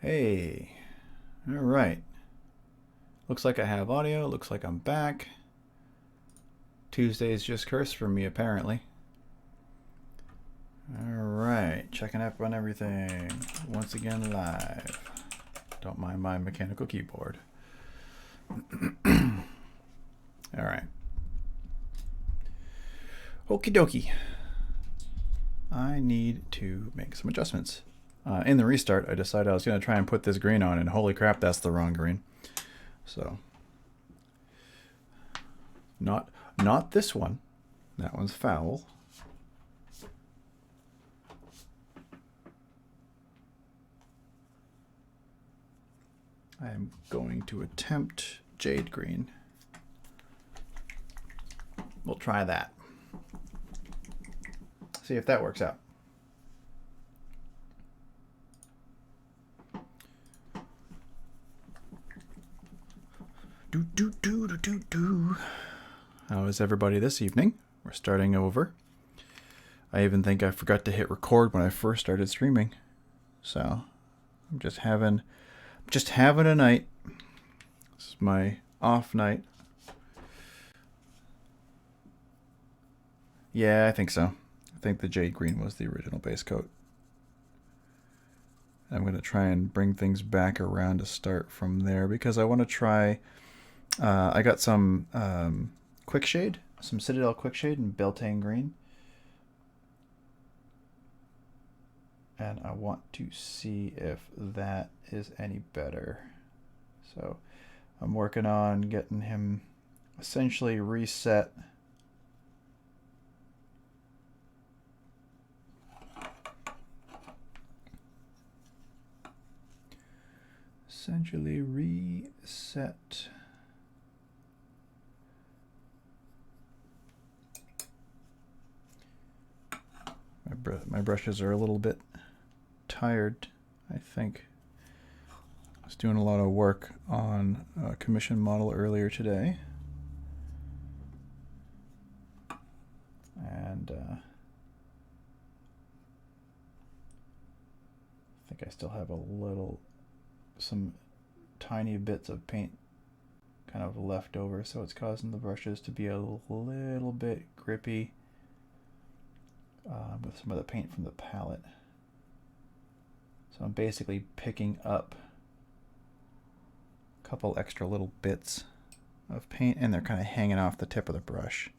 Hey, all right. Looks like I have audio. Looks like I'm back. Tuesday's just cursed for me, apparently. All right, checking up on everything. Once again, live. Don't mind my mechanical keyboard. All right. Okie dokie. I need to make some adjustments. In the restart, I decided I was going to try and put this green on, and holy crap, that's the wrong green. So, not this one. That one's foul. I am going to attempt jade green. We'll try that. See if that works out. How is everybody this evening? We're starting over. I even think I forgot to hit record when I first started streaming. So I'm just having a night. This is my off night. Yeah, I think so. I think the jade green was the original base coat. I'm going to try and bring things back around to start from there because I want to try. I got some quick shade, some Citadel quick shade in Beltane green. And I want to see if that is any better. So I'm working on getting him essentially reset. Essentially reset. My brushes are a little bit tired, I think. I was doing a lot of work on a commission model earlier today. And I think I still have some tiny bits of paint kind of left over, so it's causing the brushes to be a little bit grippy with some of the paint from the palette. So I'm basically picking up a couple extra little bits of paint, and they're kind of hanging off the tip of the brush.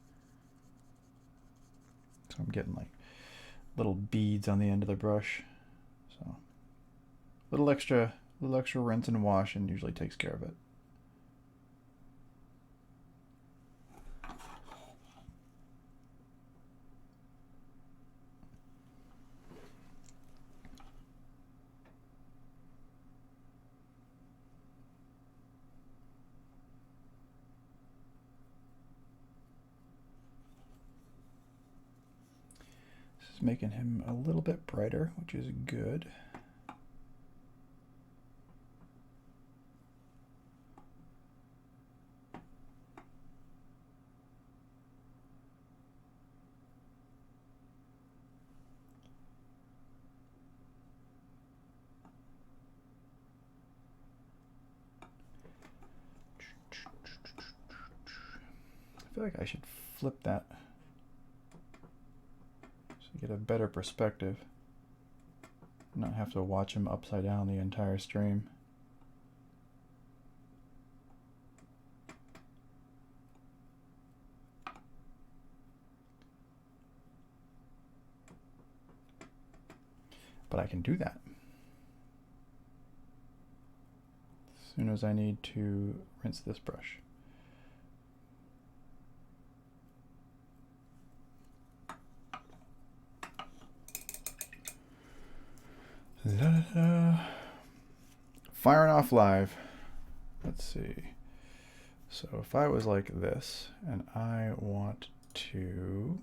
So I'm getting like little beads on the end of the brush. So little extra rinse and wash, and usually takes care of it. This is making him a little bit brighter, which is good. I feel like I should flip that so you get a better perspective. Not have to watch him upside down the entire stream. But I can do that as soon as I need to rinse this brush. Firing off live. Let's see. So if I was like this and I want to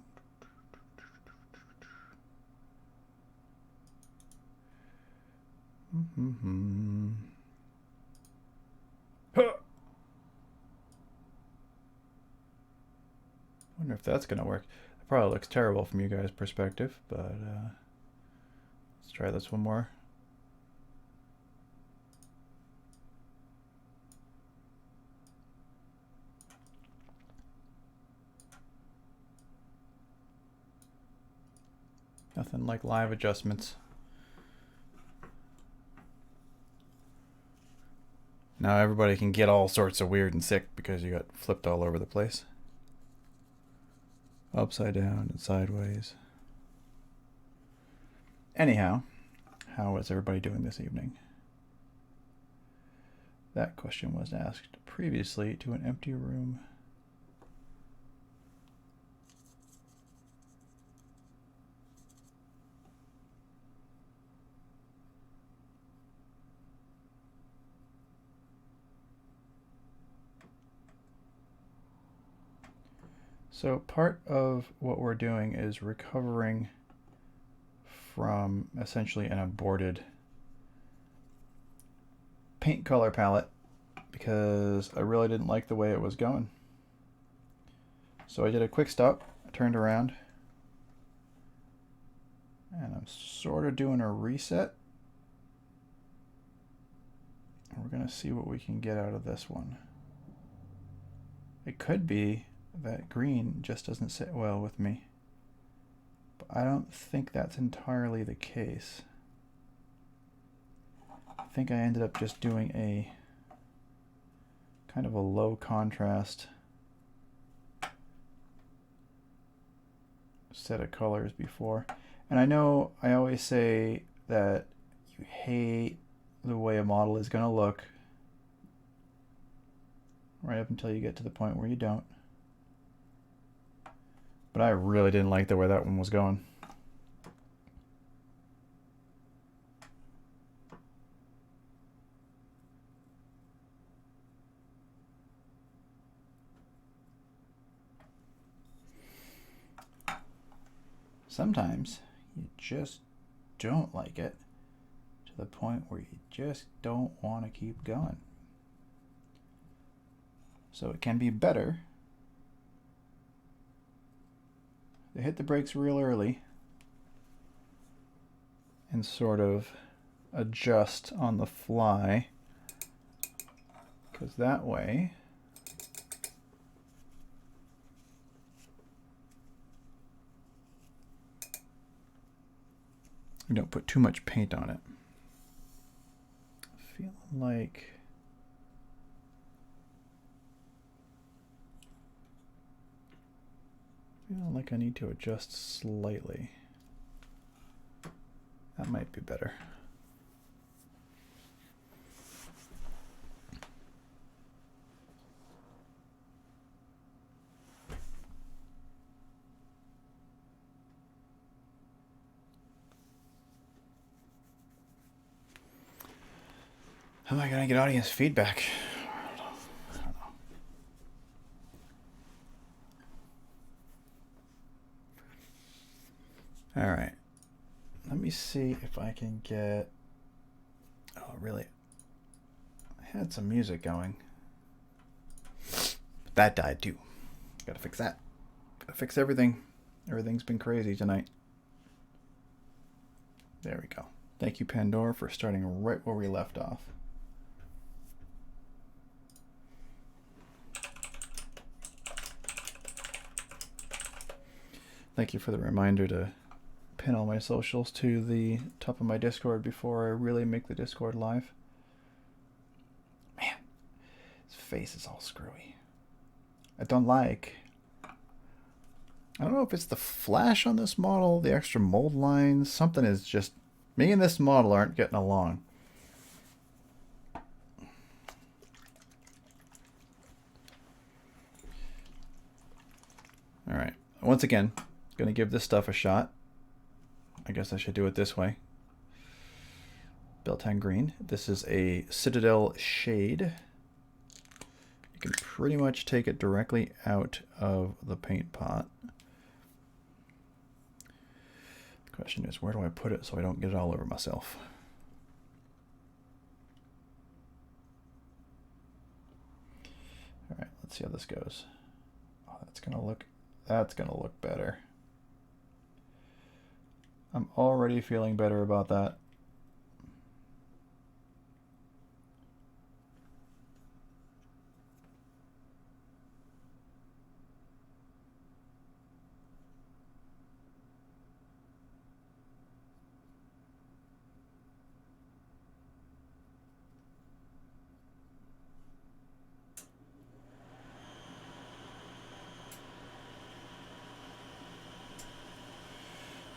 wonder if that's gonna work. It probably looks terrible from you guys' perspective, but let's try this one more. Nothing like live adjustments. Now everybody can get all sorts of weird and sick because you got flipped all over the place. Upside down and sideways. Anyhow, how is everybody doing this evening? That question was asked previously to an empty room. So part of what we're doing is recovering from essentially an aborted paint color palette because I really didn't like the way it was going. So I did a quick stop, I turned around, and I'm sort of doing a reset. And we're going to see what we can get out of this one. It could be that green just doesn't sit well with me, but I don't think that's entirely the case. I think I ended up just doing a kind of a low contrast set of colors before. And I know I always say that you hate the way a model is going to look right up until you get to the point where you don't. But I really didn't like the way that one was going. Sometimes you just don't like it to the point where you just don't want to keep going. So it can be better to hit the brakes real early and sort of adjust on the fly, because that way you don't put too much paint on it. Feeling like I need to adjust slightly. That might be better. How am I going to get audience feedback? I don't know. All right. Let me see if I can get... Oh, really? I had some music going. But that died too. Gotta fix that. Gotta fix everything. Everything's been crazy tonight. There we go. Thank you, Pandora, for starting right where we left off. Thank you for the reminder to pin all my socials to the top of my Discord before I really make the Discord live. Man, his face is all screwy. I don't know if it's the flash on this model, the extra mold lines, something is just, me and this model aren't getting along. All right, once again, going to give this stuff a shot. I guess I should do it this way. Beltane green. This is a Citadel shade. You can pretty much take it directly out of the paint pot. The question is, where do I put it so I don't get it all over myself? All right, let's see how this goes. Oh, that's gonna look better. I'm already feeling better about that.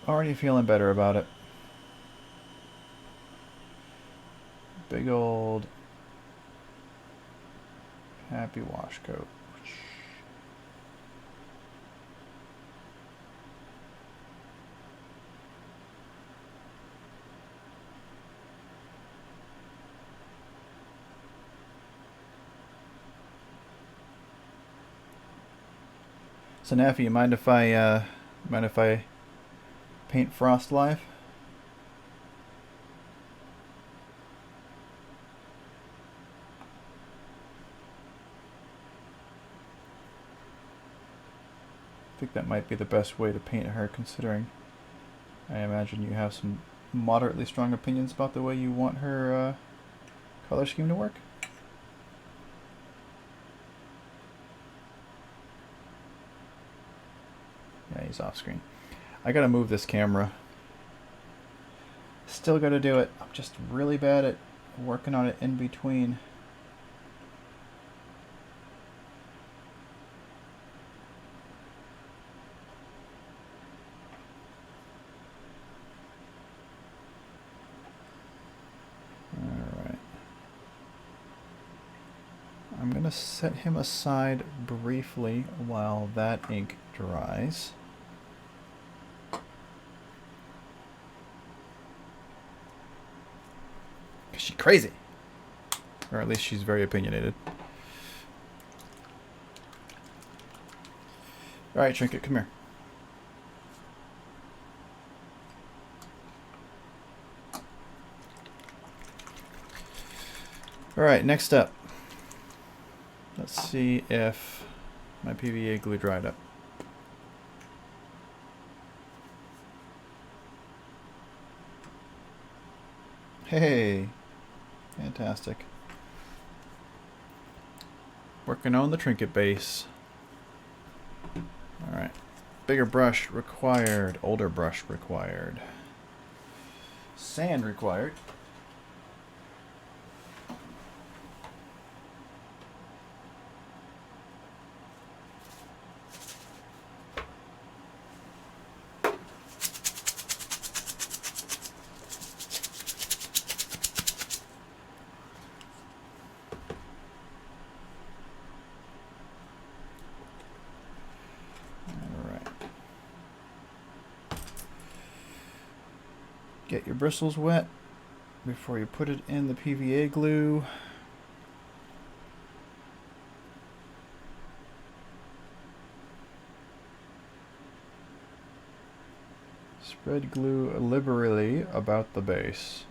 Already feeling better about it. Big old happy wash coat. So Naffy, you mind if I paint Frost live? I think that might be the best way to paint her, considering I imagine you have some moderately strong opinions about the way you want her color scheme to work. Yeah, he's off screen. I gotta move this camera. Still gotta do it. I'm just really bad at working on it in between. Alright. I'm gonna set him aside briefly while that ink dries. She's crazy. Or at least she's very opinionated. Alright, Trinket, come here. Alright, next up. Let's see if my PVA glue dried up. Hey! Fantastic. Working on the Trinket base. Alright. Bigger brush required. Older brush required. Sand required. Get your bristles wet before you put it in the PVA glue. Spread glue liberally about the base.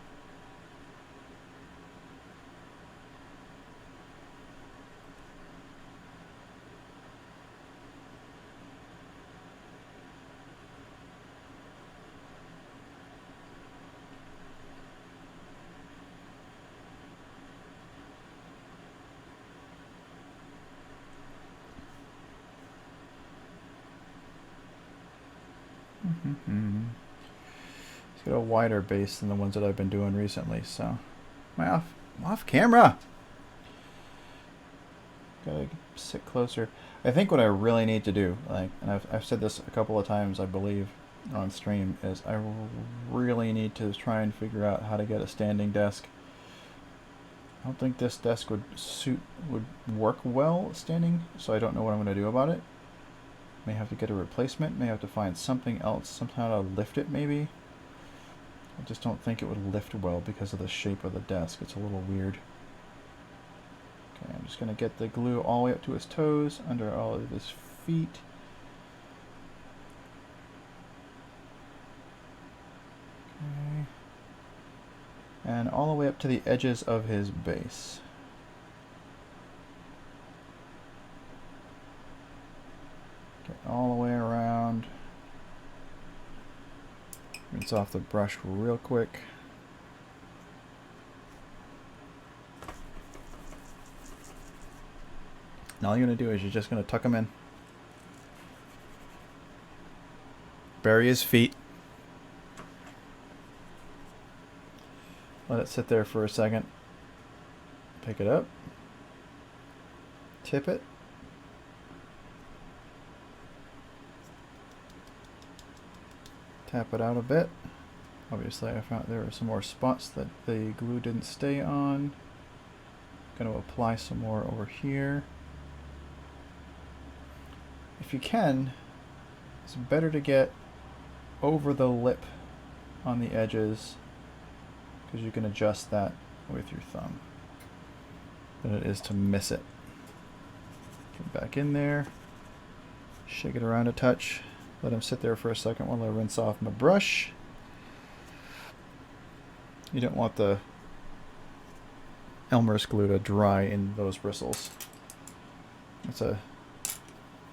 It's got a wider base than the ones that I've been doing recently, so I'm off camera. Gotta sit closer. I think what I really need to do, like, and I've said this a couple of times, I believe, on stream, is I really need to try and figure out how to get a standing desk. I don't think this desk would work well standing, so I don't know what I'm going to do about it. May have to get a replacement, may have to find something else, somehow to lift it maybe. I just don't think it would lift well because of the shape of the desk. It's a little weird. Okay, I'm just going to get the glue all the way up to his toes, under all of his feet. Okay. And all the way up to the edges of his base. Get all the way around. Rinse off the brush real quick. And all you're going to do is you're just going to tuck him in. Bury his feet. Let it sit there for a second. Pick it up. Tip it. Tap it out a bit. Obviously I found there were some more spots that the glue didn't stay on. Going to apply some more over here. If you can, it's better to get over the lip on the edges, because you can adjust that with your thumb, than it is to miss it. Get back in there, shake it around a touch, let them sit there for a second while I rinse off my brush. You don't want the Elmer's glue to dry in those bristles. It's a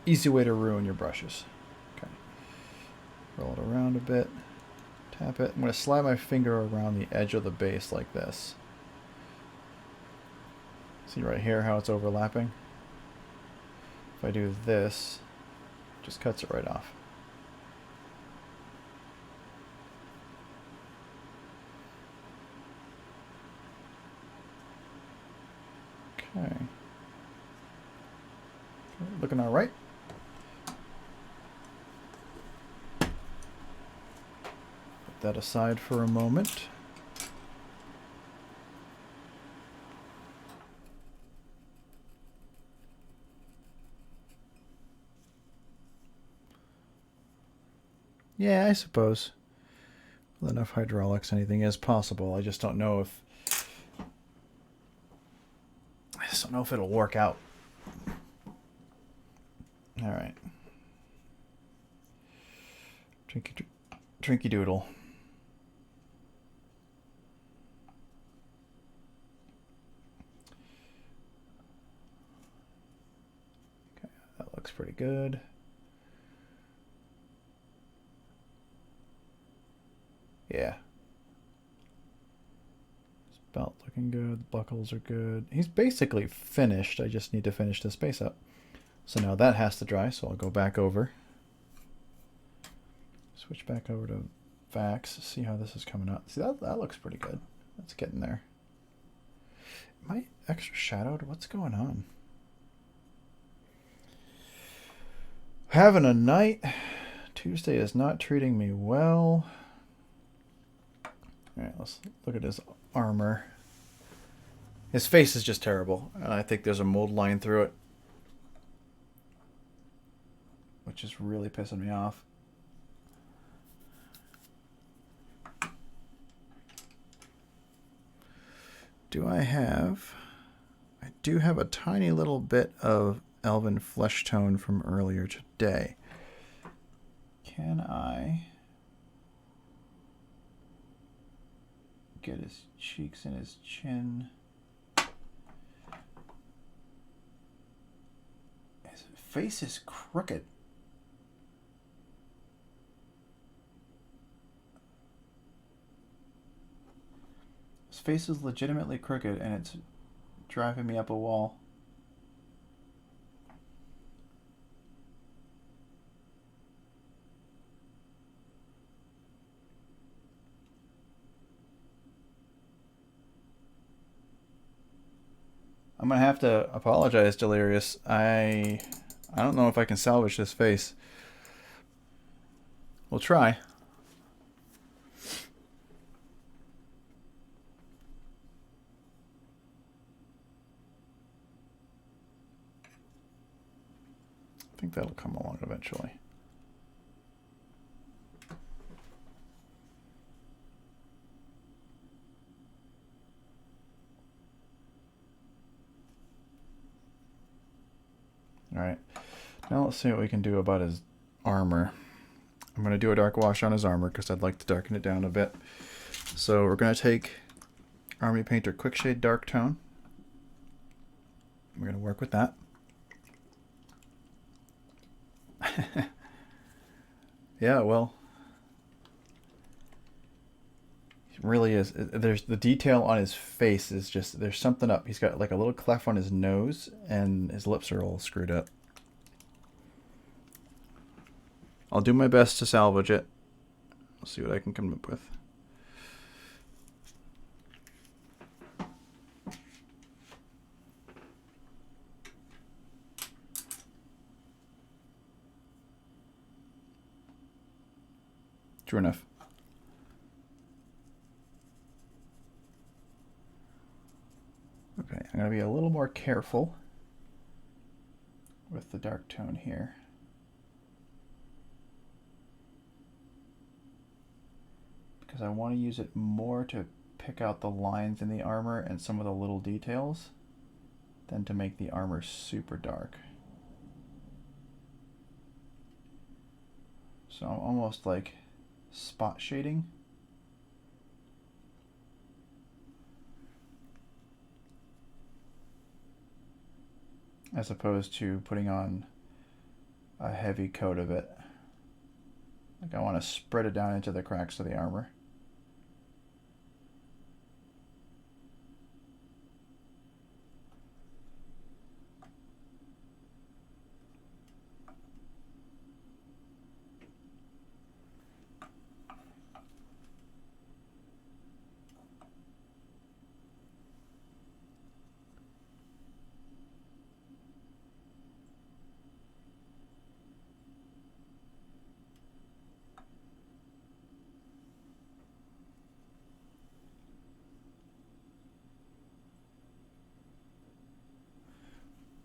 easy way to ruin your brushes. Okay. Roll it around a bit. Tap it. I'm going to slide my finger around the edge of the base like this. See right here how it's overlapping? If I do this, it just cuts it right off. Okay. Looking all right. Put that aside for a moment. Yeah, I suppose with enough hydraulics anything is possible. I just don't know if it'll work out. All right. Trinky doodle. Okay, that looks pretty good. Yeah. His belt looking good. The buckles are good. He's basically finished. I just need to finish this base up. So now that has to dry, so I'll go back over. Switch back over to Vax, see how this is coming out. See, that looks pretty good. That's getting there. Am I extra shadowed? What's going on? Having a night. Tuesday is not treating me well. Alright, let's look at his armor. His face is just terrible, and I think there's a mold line through it, which is really pissing me off. I do have a tiny little bit of elven flesh tone from earlier today. Can I get his cheeks and his chin? His face is crooked. His face is legitimately crooked, and it's driving me up a wall. I'm gonna have to apologize, Delirious. I don't know if I can salvage this face. We'll try. I think that'll come along eventually. Alright, now let's see what we can do about his armor. I'm going to do a dark wash on his armor because I'd like to darken it down a bit. So we're going to take Army Painter Quick Shade Dark Tone. We're going to work with that. Yeah, well, it really is. There's the detail on his face is just, there's something up. He's got like a little cleft on his nose and his lips are all screwed up. I'll do my best to salvage it. I'll see what I can come up with. True enough. Okay, I'm going to be a little more careful with the dark tone here. Because I want to use it more to pick out the lines in the armor and some of the little details than to make the armor super dark. So I'm almost like spot shading. As opposed to putting on a heavy coat of it. Like I want to spread it down into the cracks of the armor.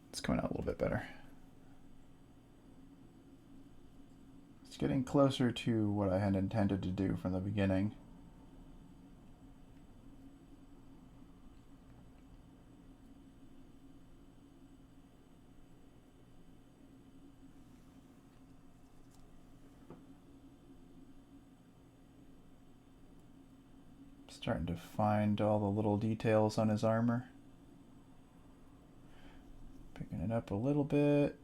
It's coming out a little bit better. It's getting closer to what I had intended to do from the beginning. Starting to find all the little details on his armor. Picking it up a little bit.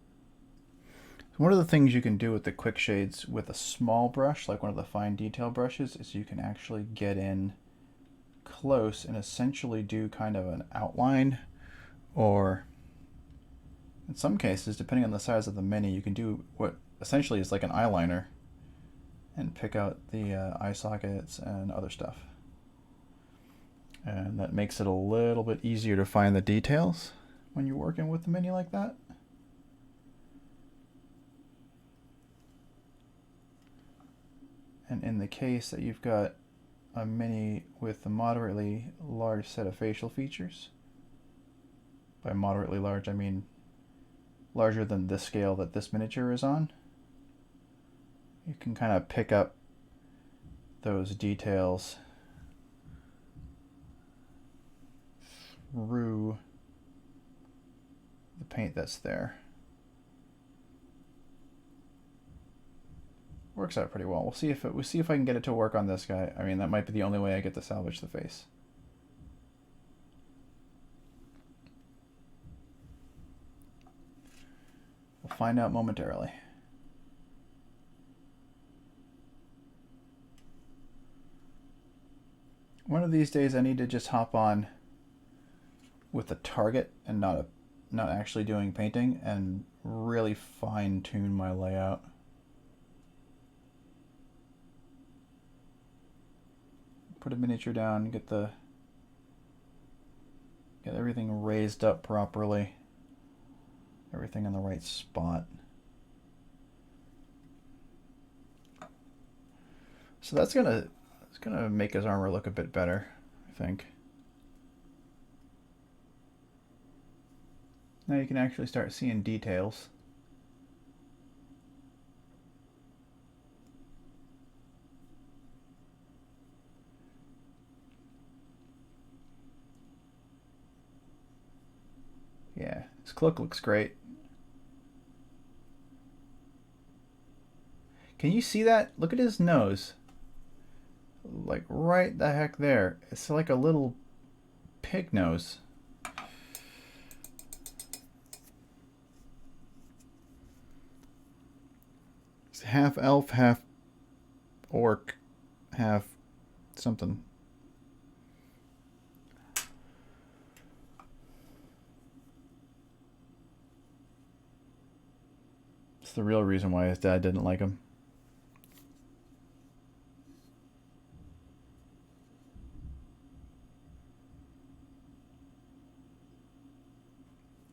So one of the things you can do with the quick shades with a small brush, like one of the fine detail brushes, is you can actually get in close and essentially do kind of an outline, or in some cases, depending on the size of the mini, you can do what essentially is like an eyeliner and pick out the eye sockets and other stuff. And that makes it a little bit easier to find the details when you're working with the mini like that. And in the case that you've got a mini with a moderately large set of facial features, by moderately large I mean larger than this scale that this miniature is on, you can kind of pick up those details through the paint that's there. Works out pretty well. We'll see if I can get it to work on this guy. I mean, that might be the only way I get to salvage the face. We'll find out momentarily. One of these days I need to just hop on with a target and not actually doing painting and really fine tune my layout. Put a miniature down, get everything raised up properly, everything in the right spot. So it's gonna make his armor look a bit better, I think. Now you can actually start seeing details. Yeah, his cloak looks great. Can you see that? Look at his nose. Like right the heck there. It's like a little pig nose. It's half elf, half orc, half something. It's the real reason why his dad didn't like him.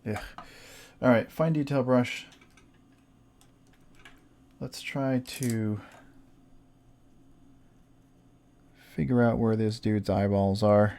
Yeah. All right, fine detail brush. Let's try to figure out where this dude's eyeballs are.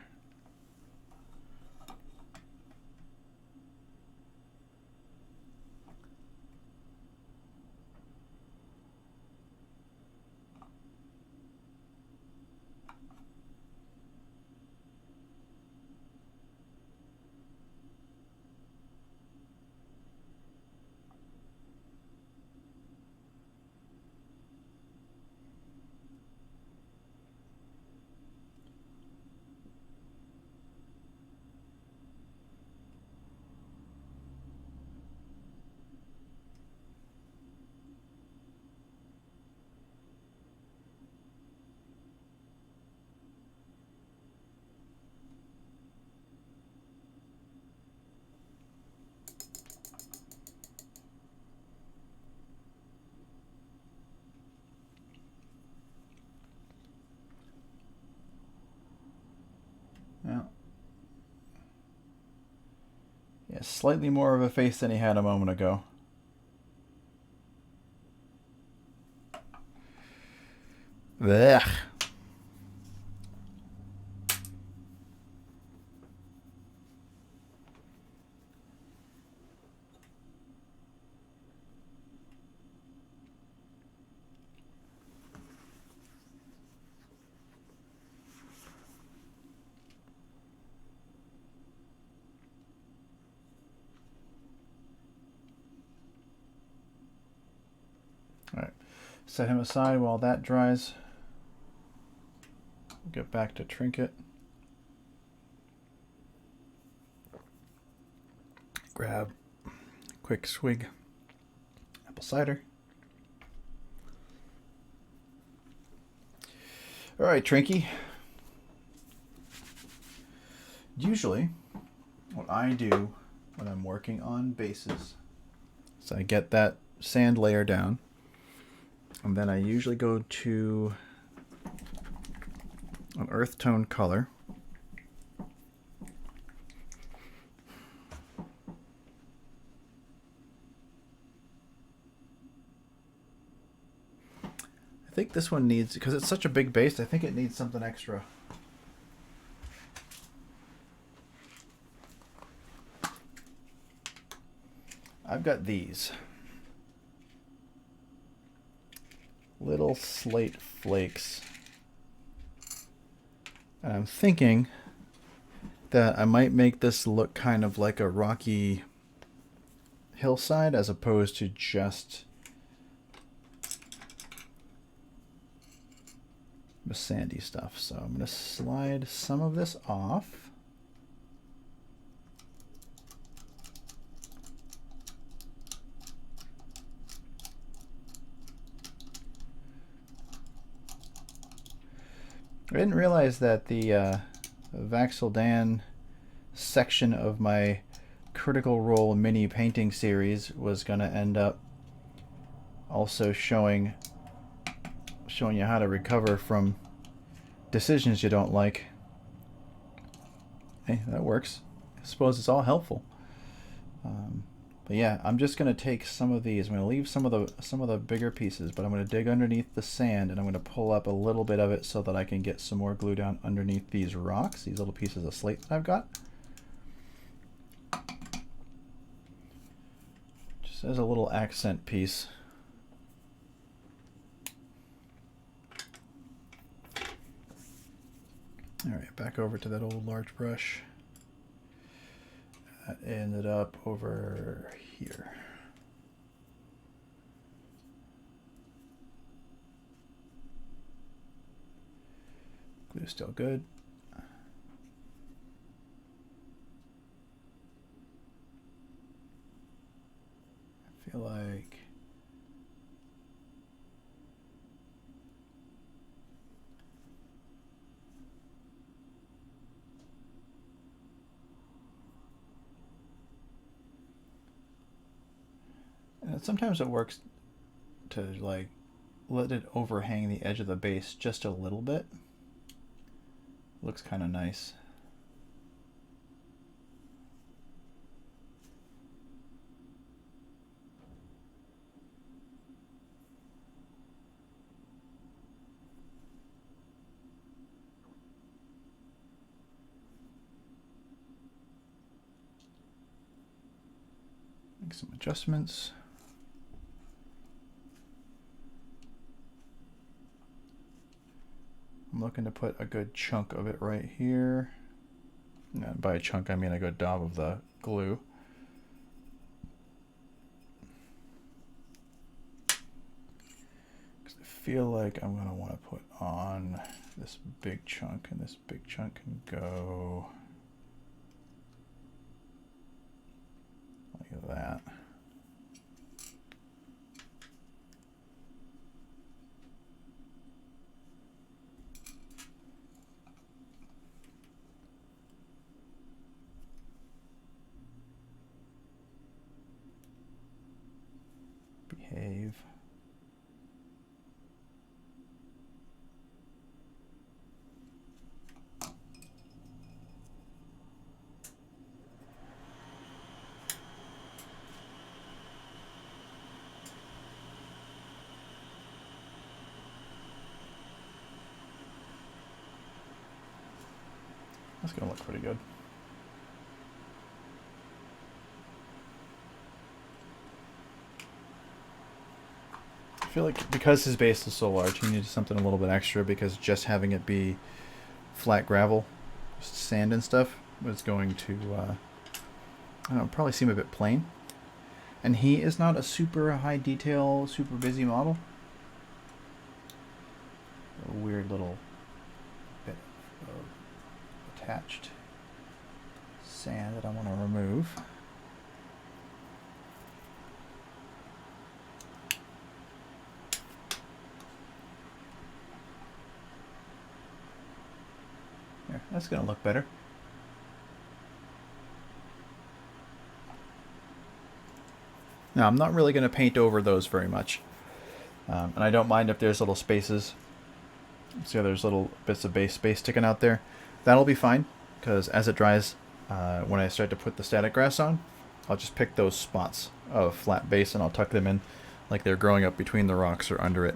Well, yeah, slightly more of a face than he had a moment ago. Blech. All right, set him aside while that dries. Get back to Trinket. Grab a quick swig apple cider. All right, Trinky. Usually, what I do when I'm working on bases is I get that sand layer down, and then I usually go to an earth tone color. I think this one needs, because it's such a big base, I think it needs something extra. I've got these little slate flakes. And I'm thinking that I might make this look kind of like a rocky hillside as opposed to just the sandy stuff. So I'm going to slide some of this off. I didn't realize that the Vax'ildan section of my Critical Role mini painting series was going to end up also showing you how to recover from decisions you don't like. Hey, that works. I suppose it's all helpful. But yeah, I'm just going to take some of these. I'm going to leave some of the bigger pieces, but I'm going to dig underneath the sand and I'm going to pull up a little bit of it so that I can get some more glue down underneath these rocks, these little pieces of slate that I've got. Just as a little accent piece. All right, back over to that old large brush. That ended up over here. Glue still good. I feel like sometimes it works to like let it overhang the edge of the base just a little bit. Looks kind of nice. Make some adjustments. I'm looking to put a good chunk of it right here. And by a chunk, I mean a good daub of the glue. Because I feel like I'm going to want to put on this big chunk, and this big chunk can go like that. Behave. That's going to look pretty good. I feel like because his base is so large, he needs something a little bit extra, because just having it be flat gravel, just sand and stuff, was going to, I don't know, probably seem a bit plain. And he is not a super high detail, super busy model. A weird little bit of attached sand that I want to remove. There, that's going to look better. Now, I'm not really going to paint over those very much. And I don't mind if there's little spaces. See how there's little bits of base space sticking out there? That'll be fine, because as it dries, when I start to put the static grass on, I'll just pick those spots of flat base and I'll tuck them in like they're growing up between the rocks or under it.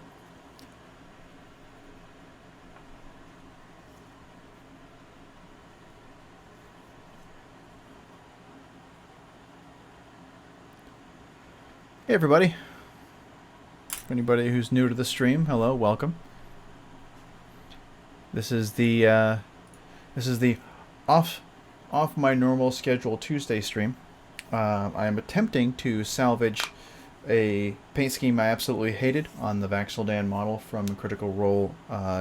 Hey everybody. Anybody who's new to the stream, hello, welcome. This is the off my normal schedule Tuesday stream. I am attempting to salvage a paint scheme I absolutely hated on the Vax'ildan model from Critical Role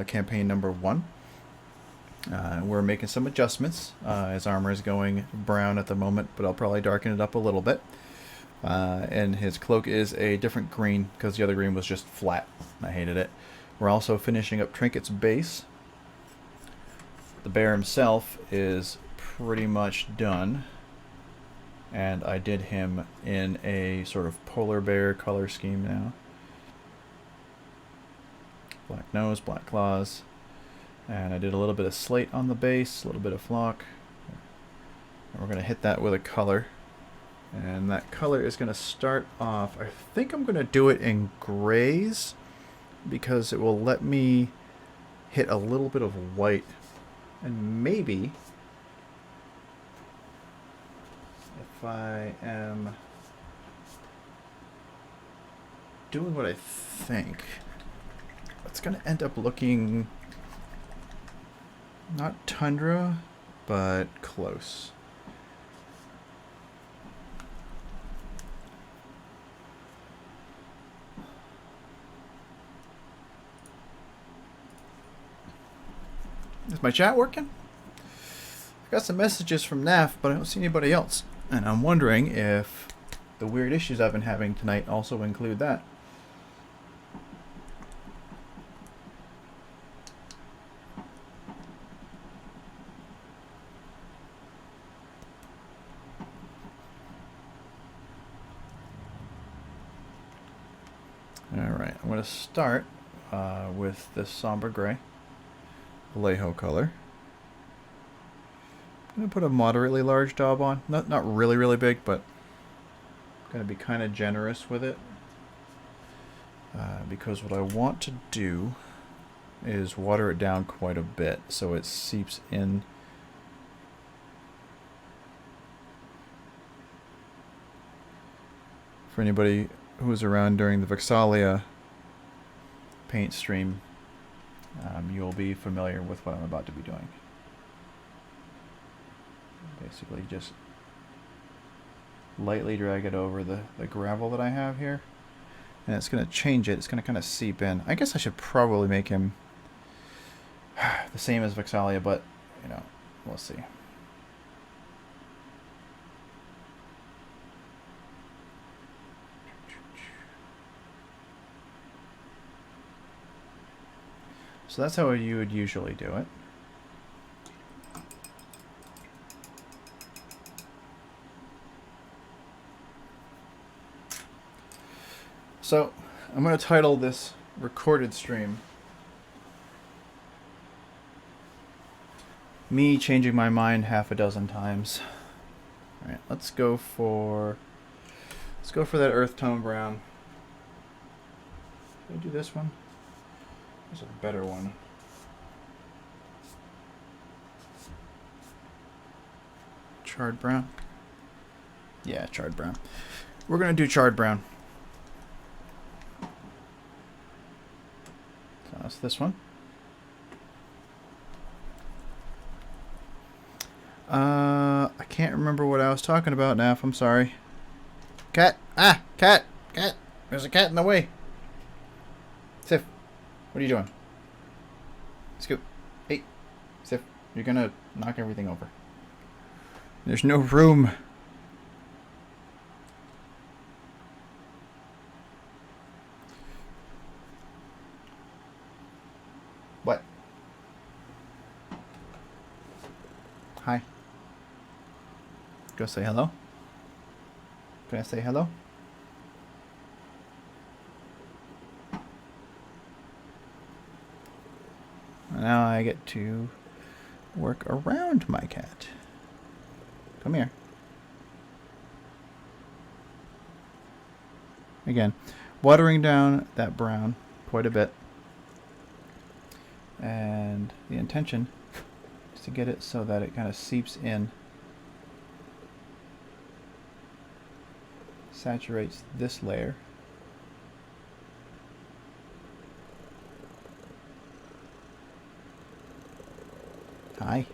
campaign number 1. We're making some adjustments. His armor is going brown at the moment, but I'll probably darken it up a little bit. And his cloak is a different green, because the other green was just flat. I hated it. We're also finishing up Trinket's base. The bear himself is pretty much done. And I did him in a sort of polar bear color scheme now. Black nose, black claws. And I did a little bit of slate on the base, a little bit of flock. And we're going to hit that with a color. And that color is going to start off, I think I'm going to do it in grays, because it will let me hit a little bit of white. And maybe, if I am doing what I think, it's going to end up looking not tundra, but close. Is my chat working? I got some messages from NAF, but I don't see anybody else. And I'm wondering if the weird issues I've been having tonight also include that. Alright, I'm going to start with this somber gray. Vallejo color. I'm going to put a moderately large daub on. Not really, really big, but I'm going to be kind of generous with it. Because what I want to do is water it down quite a bit so it seeps in. For anybody who was around during the Vax'ildan paint stream, you'll be familiar with what I'm about to be doing. Basically just lightly drag it over the gravel that I have here, and it's going to change it. It's going to kind of seep in. I guess I should probably make him the same as Vax'ildan, but you know, we'll see. So that's how you would usually do it. So I'm going to title this recorded stream Me Changing My Mind Half a Dozen Times. All right, let's go for that earth tone brown. Did I do this one? There's a better one. Charred brown? Yeah, charred brown. We're going to do charred brown. So that's this one. I can't remember what I was talking about now. I'm sorry. Cat! Ah! Cat! Cat! There's a cat in the way. Sif, what are you doing? Scoop. Hey, Sif, you're gonna knock everything over. There's no room. What? Hi. Go say hello. Can I say hello? Now I get to work around my cat. Come here. Again, watering down that brown quite a bit. And the intention is to get it so that it kind of seeps in. Saturates this layer. Hi.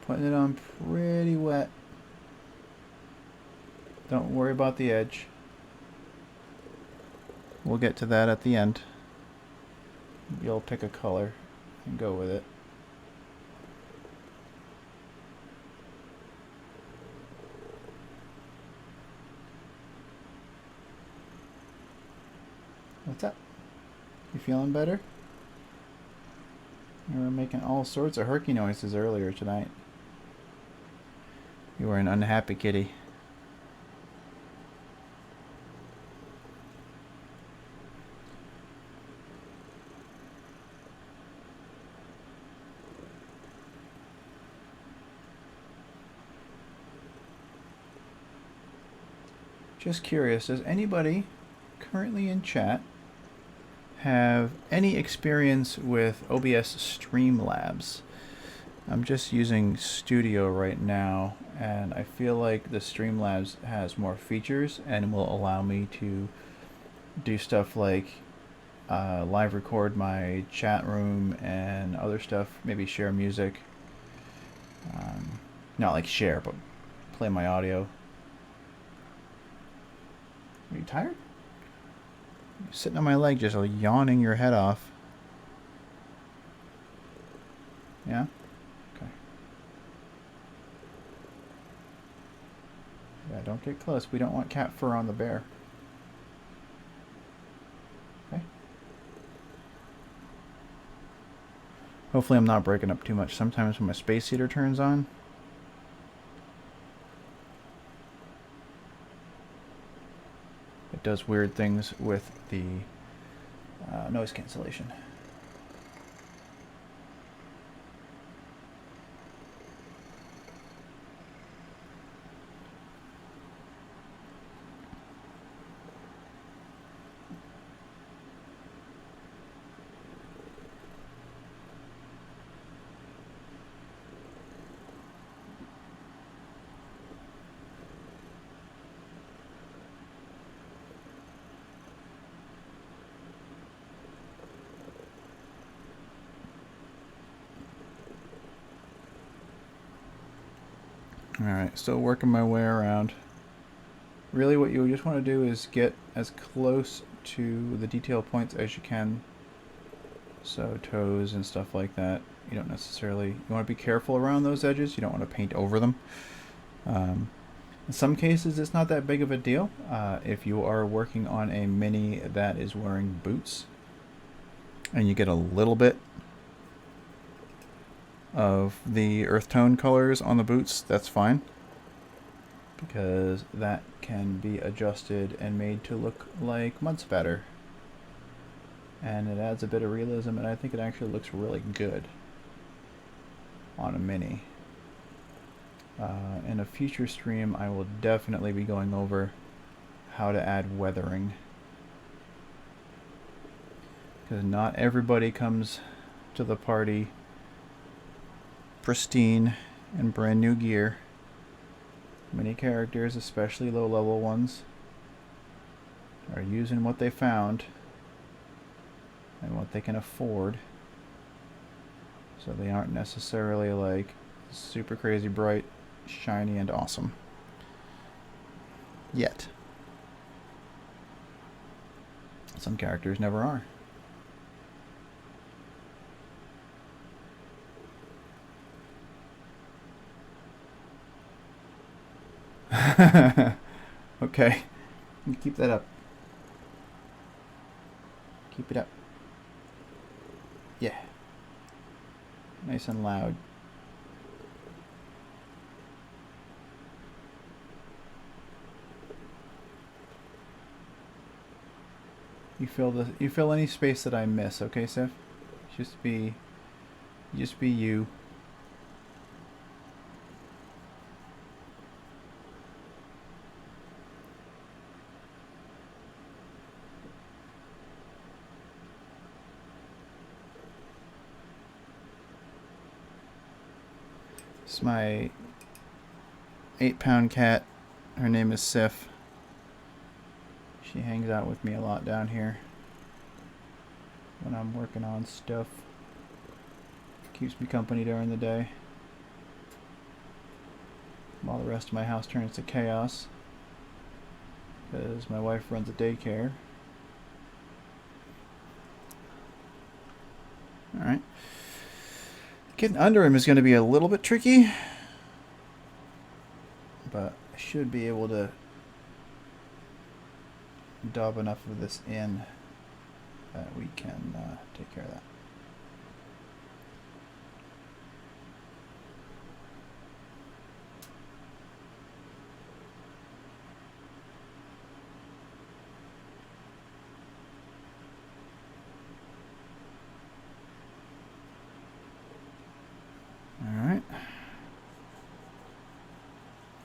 Putting it on pretty wet. Don't worry about the edge. We'll get to that at the end. You'll pick a color and go with it. What's up? You feeling better? You were making all sorts of herky noises earlier tonight. You were an unhappy kitty. Just curious, does anybody currently in chat have any experience with OBS Streamlabs? I'm just using Studio right now, and I feel like the Streamlabs has more features and will allow me to do stuff like live record my chat room and other stuff, maybe share music. Not like share, but play my audio. Are you tired? You're sitting on my leg just yawning your head off. Yeah? Okay. Yeah, don't get close. We don't want cat fur on the bear. Okay. Hopefully I'm not breaking up too much. Sometimes when my space heater turns on, it does weird things with the noise cancellation. Alright, still working my way around. Really what you just want to do is get as close to the detail points as you can. So toes and stuff like that. You don't necessarily... You want to be careful around those edges. You don't want to paint over them. In some cases it's not that big of a deal. If you are working on a mini that is wearing boots and you get a little bit of the earth tone colors on the boots, that's fine, because that can be adjusted and made to look like mud spatter, and it adds a bit of realism, and I think it actually looks really good on a mini. In a future stream I will definitely be going over how to add weathering, because not everybody comes to the party pristine and brand new gear. Many characters, especially low level ones, are using what they found and what they can afford, so they aren't necessarily like super crazy bright, shiny, and awesome yet. Some characters never are. Okay, you keep that up. Keep it up. Yeah. Nice and loud. You fill any space that I miss, okay, Seth? Just be you. It's my 8-pound cat. Her name is Sif. She hangs out with me a lot down here when I'm working on stuff. Keeps me company during the day, while the rest of my house turns to chaos, because my wife runs a daycare. Alright. Getting under him is going to be a little bit tricky, but I should be able to daub enough of this in that we can take care of that. Alright.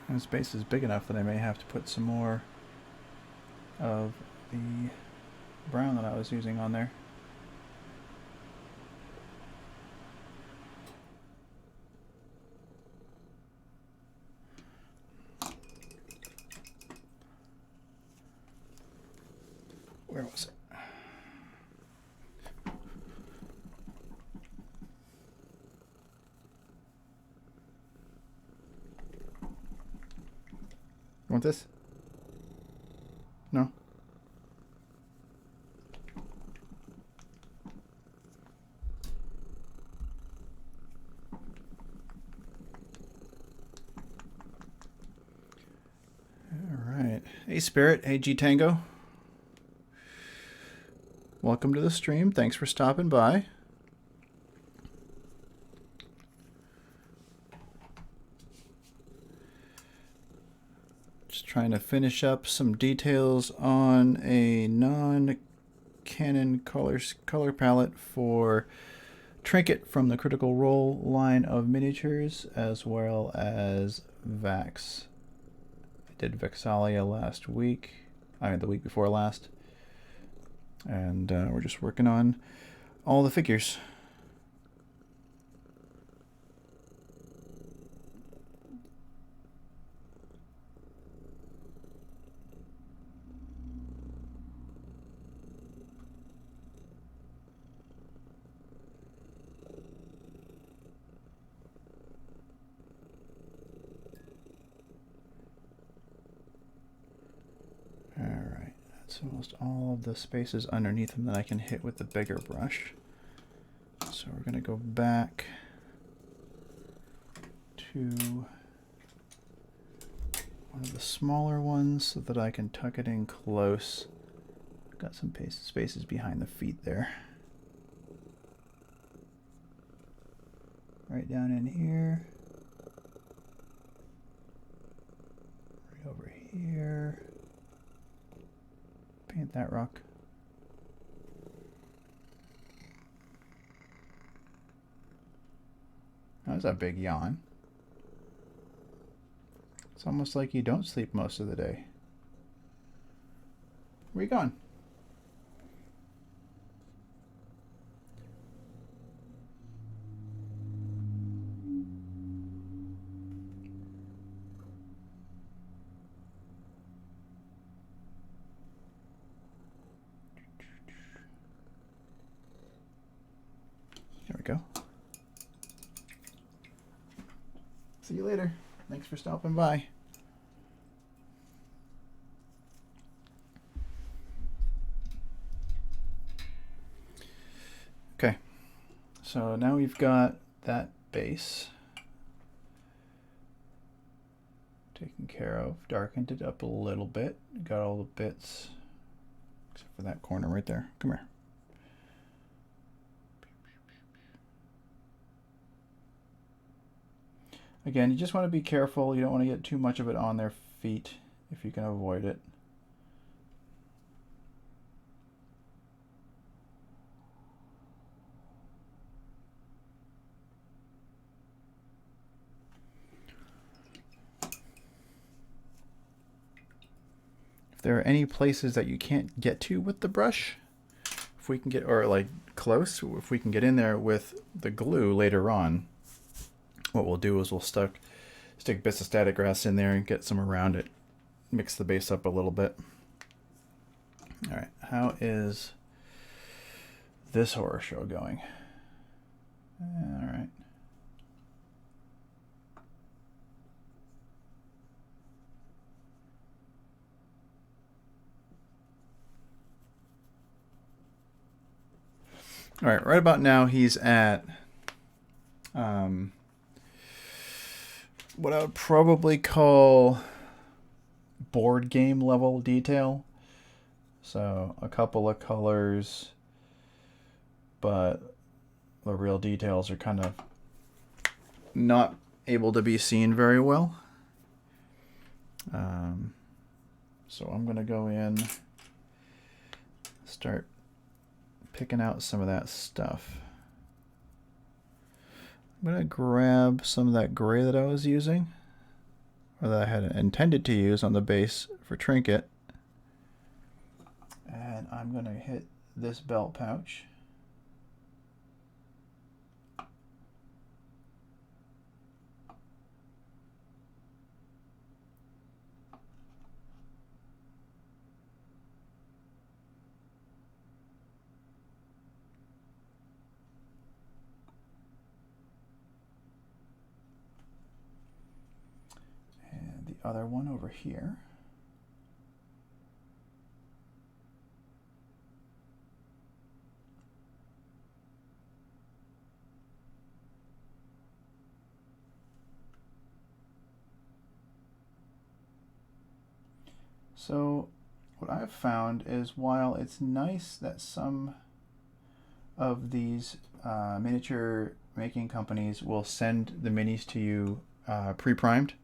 The space is big enough that I may have to put some more of the brown that I was using on there. Where was it? Want this? No? Alright. Hey Spirit, hey G Tango. Welcome to the stream. Thanks for stopping by. Just trying to finish up some details on a non-canon color palette for Trinket from the Critical Role line of miniatures, as well as Vax. I did Vax'ildan last week. I mean, the week before last. And we're just working on all the figures. So almost all of the spaces underneath them that I can hit with the bigger brush. So we're going to go back to one of the smaller ones so that I can tuck it in close. Got some spaces behind the feet there. Right down in here. Right over here. Paint that rock. That was a big yawn. It's almost like you don't sleep most of the day. Where you going? There we go. See you later. Thanks for stopping by. Okay, so now we've got that base taken care of. Darkened it up a little bit. Got all the bits, except for that corner right there. Come here. Again, you just want to be careful. You don't want to get too much of it on their feet if you can avoid it. If there are any places that you can't get to with the brush, if we can get, or like close, if we can get in there with the glue later on, what we'll do is we'll stick bits of static grass in there and get some around it. Mix the base up a little bit. All right, how is this horror show going? All right. All right, right about now he's at what I would probably call board game level detail. So a couple of colors, but the real details are kind of not able to be seen very well. So I'm going to go in, start picking out some of that stuff. I'm going to grab some of that gray that I was using, or that I had intended to use on the base for Trinket. And I'm going to hit this belt pouch. Other one over here. So what I've found is while it's nice that some of these miniature making companies will send the minis to you pre-primed,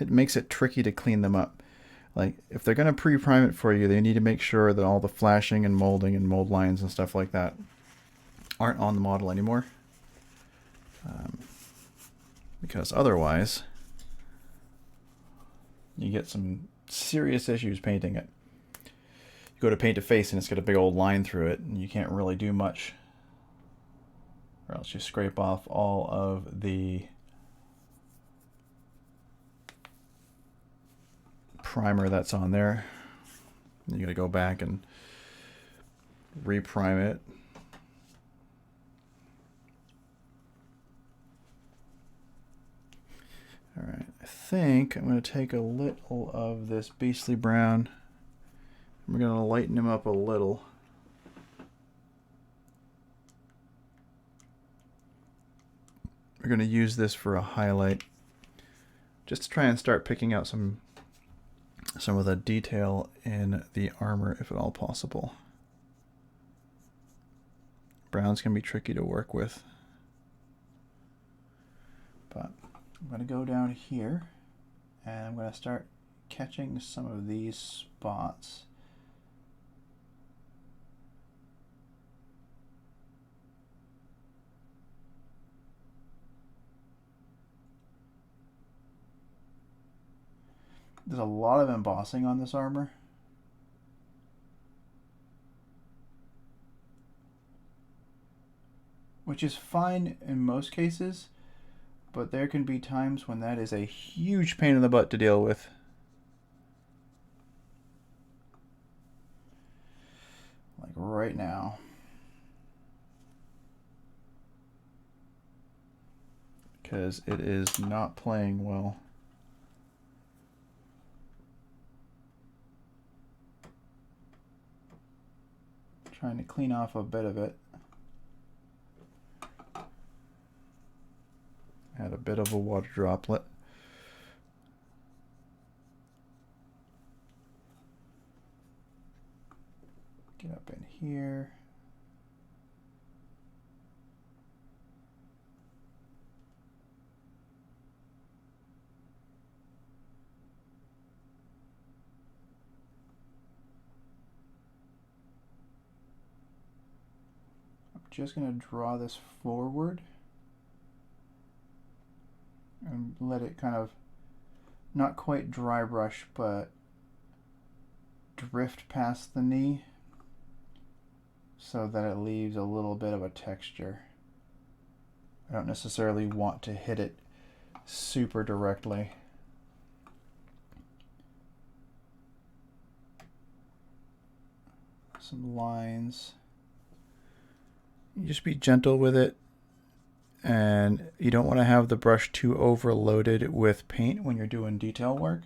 it makes it tricky to clean them up. Like if they're going to pre-prime it for you, they need to make sure that all the flashing and molding and mold lines and stuff like that aren't on the model anymore. Because otherwise you get some serious issues painting it. You go to paint a face and it's got a big old line through it and you can't really do much, or else you scrape off all of the primer that's on there. You gotta go back and reprime it. All right, I think I'm gonna take a little of this beastly brown We're going to lighten him up a little. We're going to use this for a highlight, just to try and start picking out some of the detail in the armor, if at all possible. Brown's going to be tricky to work with. But I'm going to go down here, and I'm going to start catching some of these spots. There's a lot of embossing on this armor. Which is fine in most cases, but there can be times when that is a huge pain in the butt to deal with. Like right now. Because it is not playing well. Trying to clean off a bit of it. Had a bit of a water droplet. Get up in here. Just going to draw this forward and let it kind of not quite dry brush, but drift past the knee so that it leaves a little bit of a texture. I don't necessarily want to hit it super directly. Some lines. You just be gentle with it, and you don't want to have the brush too overloaded with paint when you're doing detail work,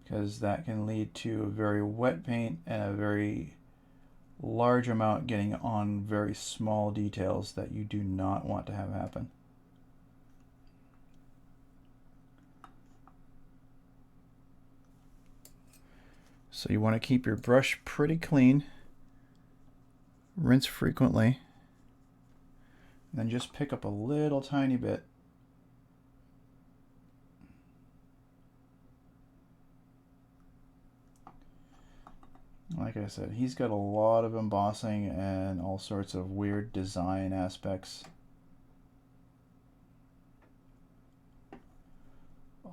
because that can lead to a very wet paint and a very large amount getting on very small details that you do not want to have happen. So you want to keep your brush pretty clean, rinse frequently, and then just pick up a little tiny bit. Like I said, he's got a lot of embossing and all sorts of weird design aspects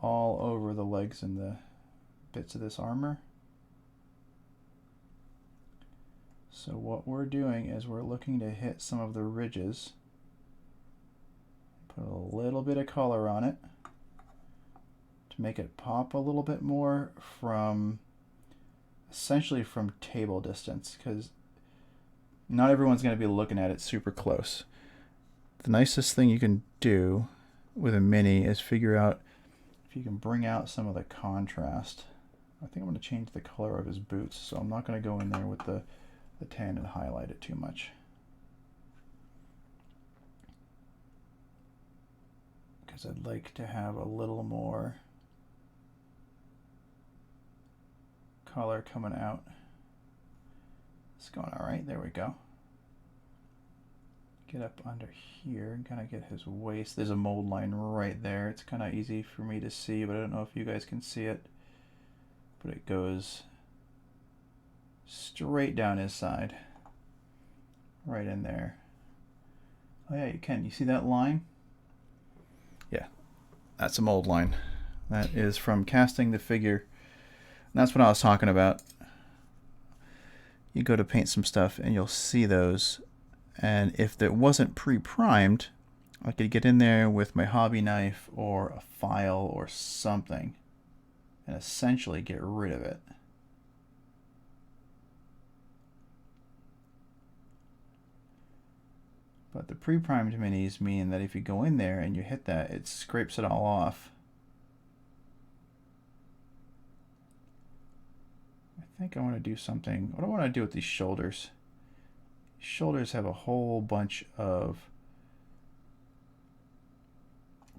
all over the legs and the bits of this armor. So what we're doing is we're looking to hit some of the ridges, put a little bit of color on it to make it pop a little bit more from essentially from table distance, because not everyone's going to be looking at it super close. The nicest thing you can do with a mini is figure out if you can bring out some of the contrast. I think I'm going to change the color of his boots, so I'm not going to go in there with the tan and highlight it too much. Because I'd like to have a little more color coming out. It's going all right. There we go. Get up under here and kind of get his waist. There's a mold line right there. It's kind of easy for me to see, but I don't know if you guys can see it. But it goes straight down his side. Right in there. Oh yeah, you can. You see that line? Yeah, that's a mold line. That is from casting the figure. And that's what I was talking about. You go to paint some stuff and you'll see those. And if it wasn't pre-primed, I could get in there with my hobby knife or a file or something and essentially get rid of it. But the pre-primed minis mean that if you go in there and you hit that, it scrapes it all off. think I want to do something. What do I want to do with these shoulders? Shoulders have a whole bunch of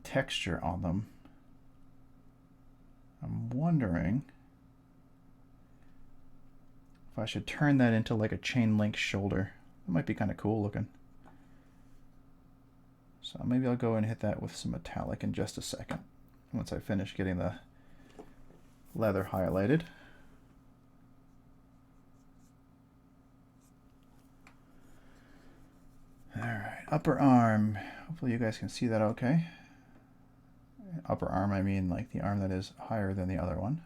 texture on them. I'm wondering if I should turn that into like a chain link shoulder. That might be kind of cool looking. So maybe I'll go and hit that with some metallic in just a second once I finish getting the leather highlighted. Alright, upper arm. Hopefully you guys can see that okay. Upper arm, I mean like the arm that is higher than the other one.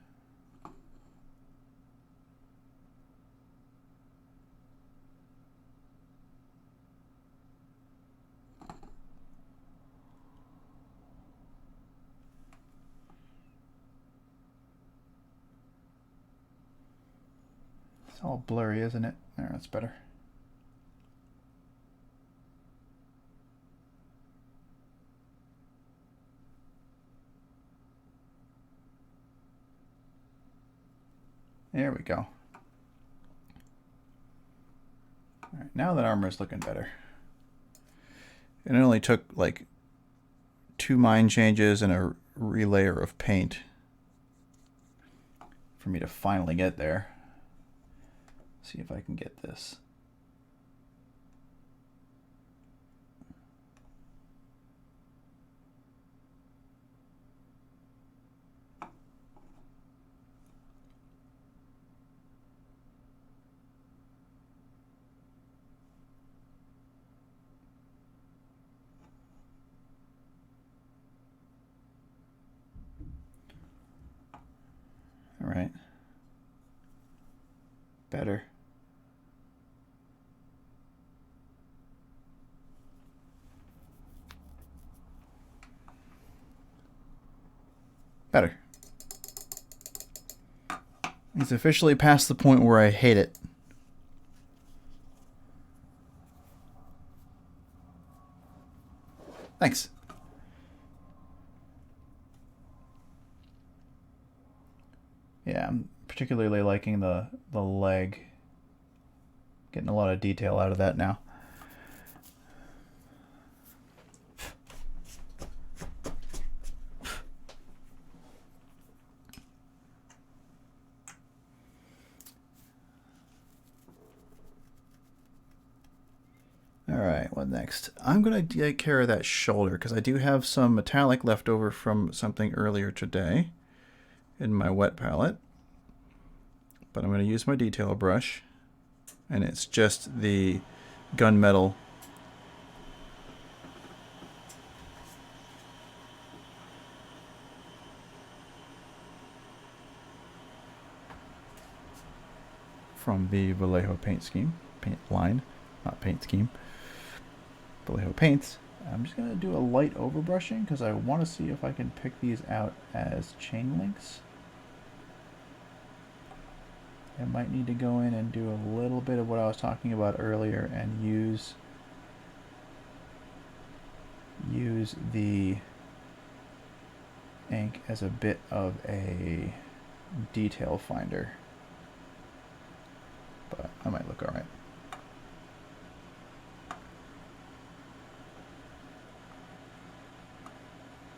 It's all blurry, isn't it? There, that's better. There we go. All right, now that armor is looking better. And it only took like 2 mine changes and a relayer of paint for me to finally get there. See if I can get this. All right. Better. Better. It's officially past the point where I hate it. Thanks. Yeah, I'm particularly liking the leg. Getting a lot of detail out of that now. Alright, what next? I'm going to take care of that shoulder because I do have some metallic left over from something earlier today in my wet palette. But I'm going to use my detail brush, and it's just the gunmetal from the Vallejo paint line, not paint scheme. Vallejo paints. I'm just going to do a light overbrushing because I want to see if I can pick these out as chain links. I might need to go in and do a little bit of what I was talking about earlier and use the ink as a bit of a detail finder. But I might look alright.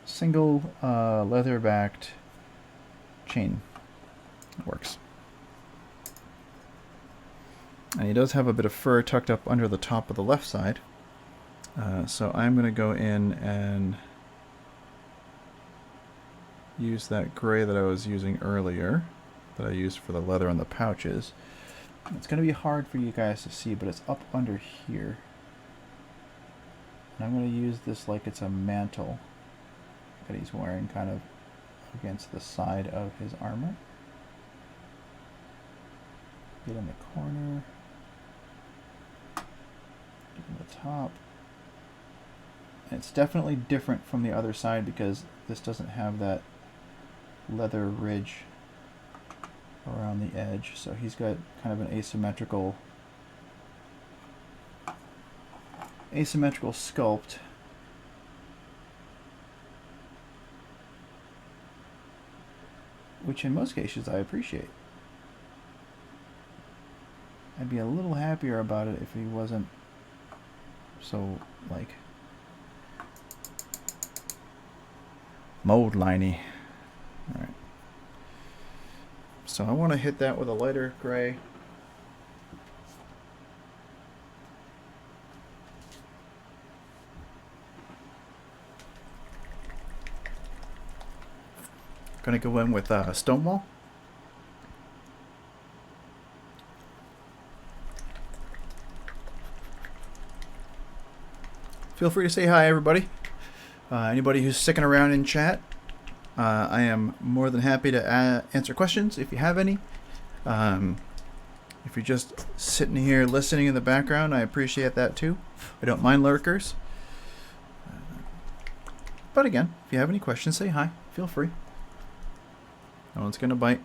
Single leather-backed chain works. And he does have a bit of fur tucked up under the top of the left side. So I'm going to go in and use that gray that I was using earlier, that I used for the leather on the pouches. It's going to be hard for you guys to see, but it's up under here. And I'm going to use this like it's a mantle that he's wearing kind of against the side of his armor. Get in the corner. Get in the top. And it's definitely different from the other side because this doesn't have that leather ridge around the edge. So he's got kind of an asymmetrical sculpt. Which in most cases I appreciate. I'd be a little happier about it if he wasn't so, like, mold liney. Alright. So I want to hit that with a lighter gray. Gonna go in with Stonewall. Feel free to say hi, everybody. Anybody who's sticking around in chat, I am more than happy to answer questions if you have any. If you're just sitting here listening in the background, I appreciate that too. I don't mind lurkers. But again, if you have any questions, say hi. Feel free. No one's gonna bite.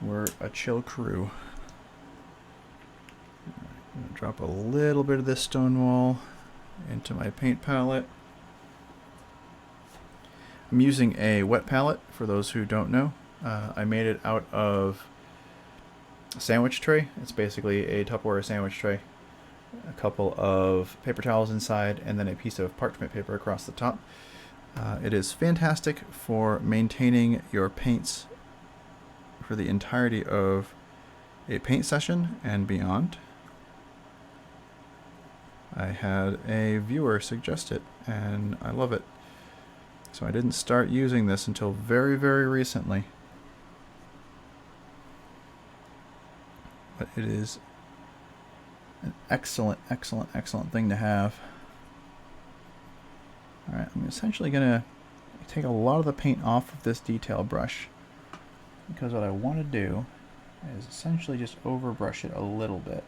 We're a chill crew. I'm gonna drop a little bit of this Stonewall into my paint palette. I'm using a wet palette, for those who don't know. I made it out of a sandwich tray. It's basically a Tupperware sandwich tray. A couple of paper towels inside, and then a piece of parchment paper across the top. It is fantastic for maintaining your paints for the entirety of a paint session and beyond. I had a viewer suggest it, and I love it. So I didn't start using this until very, very recently. But it is an excellent, excellent, excellent thing to have. Alright, I'm essentially going to take a lot of the paint off of this detail brush, because what I want to do is essentially just overbrush it a little bit.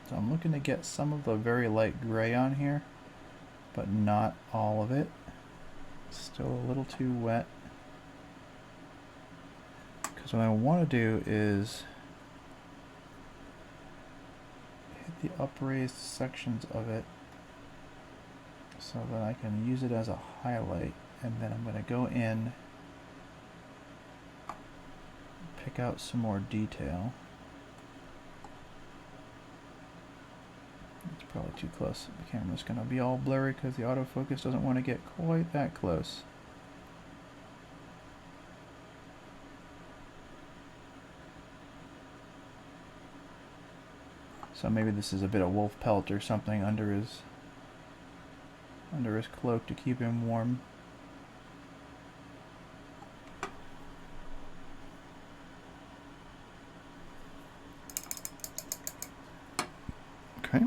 So I'm looking to get some of the very light gray on here, but not all of it. Still a little too wet. Because what I want to do is hit the upraised sections of it so that I can use it as a highlight, and then I'm going to go in, pick out some more detail. It's probably too close. The camera's going to be all blurry because the autofocus doesn't want to get quite that close. So maybe this is a bit of wolf pelt or something under his cloak to keep him warm. Okay.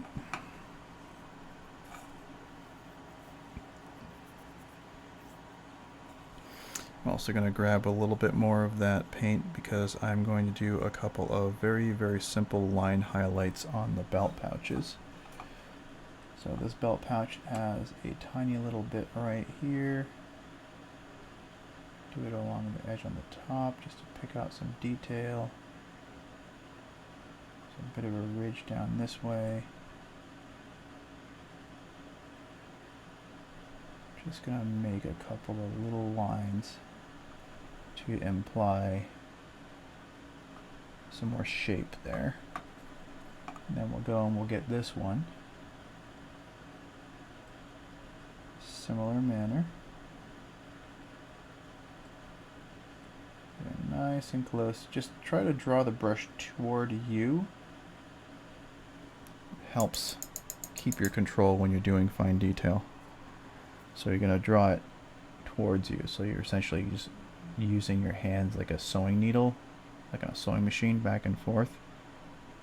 I'm also going to grab a little bit more of that paint because I'm going to do a couple of very, very simple line highlights on the belt pouches. So this belt pouch has a tiny little bit right here. Do it along the edge on the top just to pick out some detail. So a bit of a ridge down this way. Just going to make a couple of little lines to imply some more shape there. And then we'll go and we'll get this one. Similar manner. Get nice and close. Just try to draw the brush toward you. It helps keep your control when you're doing fine detail. So you're going to draw it towards you. So you're essentially just using your hands like a sewing needle, like on a sewing machine, back and forth.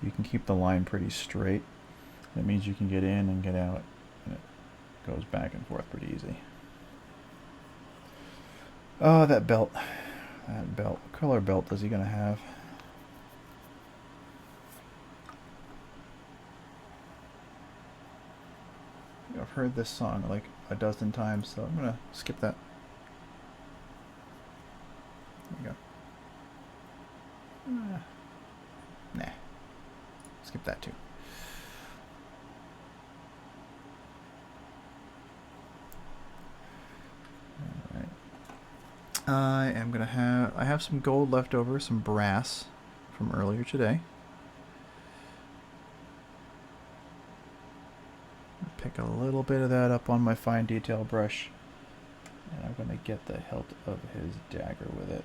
You can keep the line pretty straight. That means you can get in and get out, and it goes back and forth pretty easy. Oh, that belt. That belt. What color belt is he going to have? I've heard this song like a dozen times, so I'm going to skip that. There we go. Nah. Skip that too. Alright. I have some gold left over, some brass from earlier today. Pick a little bit of that up on my fine detail brush. And I'm going to get the hilt of his dagger with it.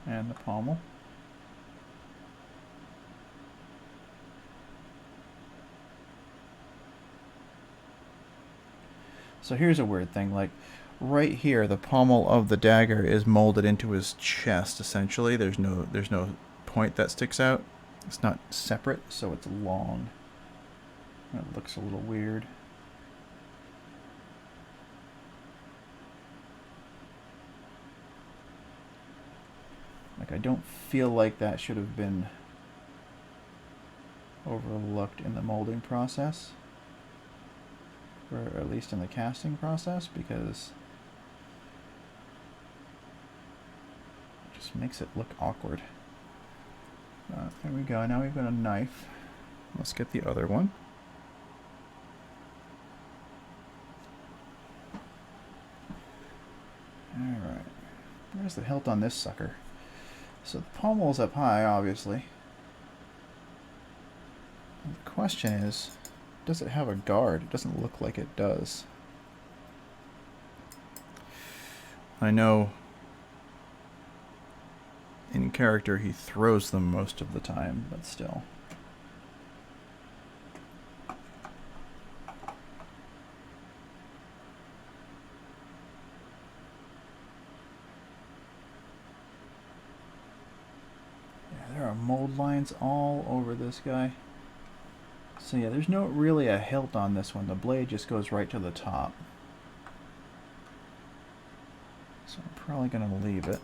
And the pommel. So here's a weird thing, like right here the pommel of the dagger is molded into his chest essentially. There's no point that sticks out. It's not separate, so it's long. It looks a little weird. Like, I don't feel like that should have been overlooked in the molding process, or at least in the casting process, because it just makes it look awkward. There we go. Now we've got a knife. Let's get the other one. Alright. Where's the hilt on this sucker? So the pommel's up high, obviously. And the question is, does it have a guard? It doesn't look like it does. I know in character he throws them most of the time, but still. Yeah, there are mold lines all over this guy. So yeah, there's no really a hilt on this one. The blade just goes right to the top. So I'm probably going to leave it.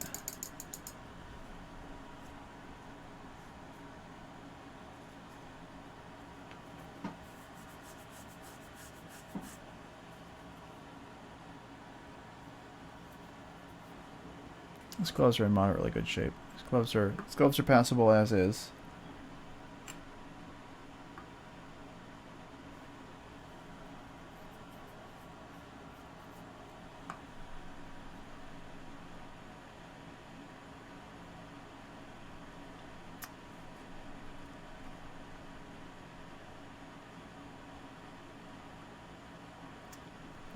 These gloves are in moderately good shape. These gloves are passable as is.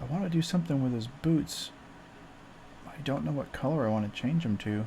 I want to do something with his boots. I don't know what color I want to change them to.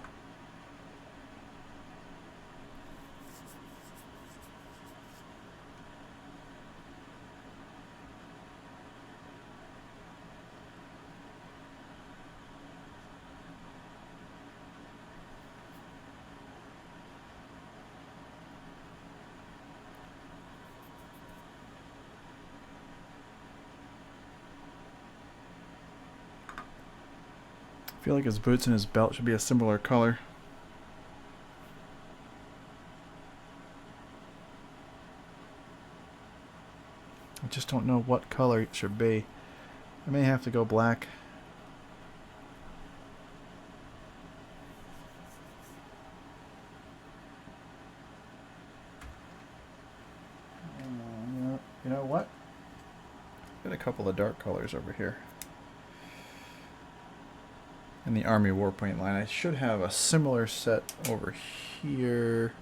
I feel like his boots and his belt should be a similar color. I just don't know what color it should be. I may have to go black. You know what? Got a couple of dark colors over here. In the Army Warpaint line, I should have a similar set over here.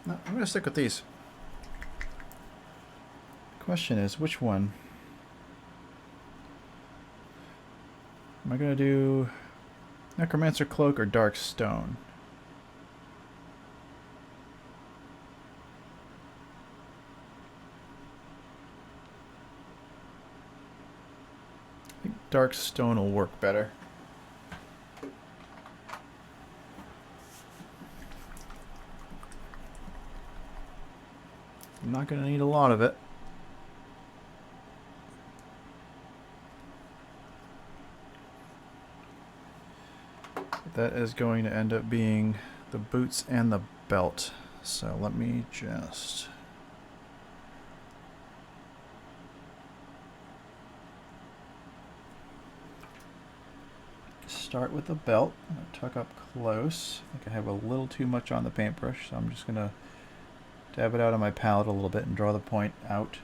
No, I'm going to stick with these. Question is, which one? Am I going to do Necromancer Cloak or Dark Stone? I think Dark Stone will work better. I'm not going to need a lot of it. That is going to end up being the boots and the belt. So let me just start with the belt. I'm going to tuck up close. I think I have a little too much on the paintbrush, so I'm just going to dab it out on my palette a little bit and draw the point out.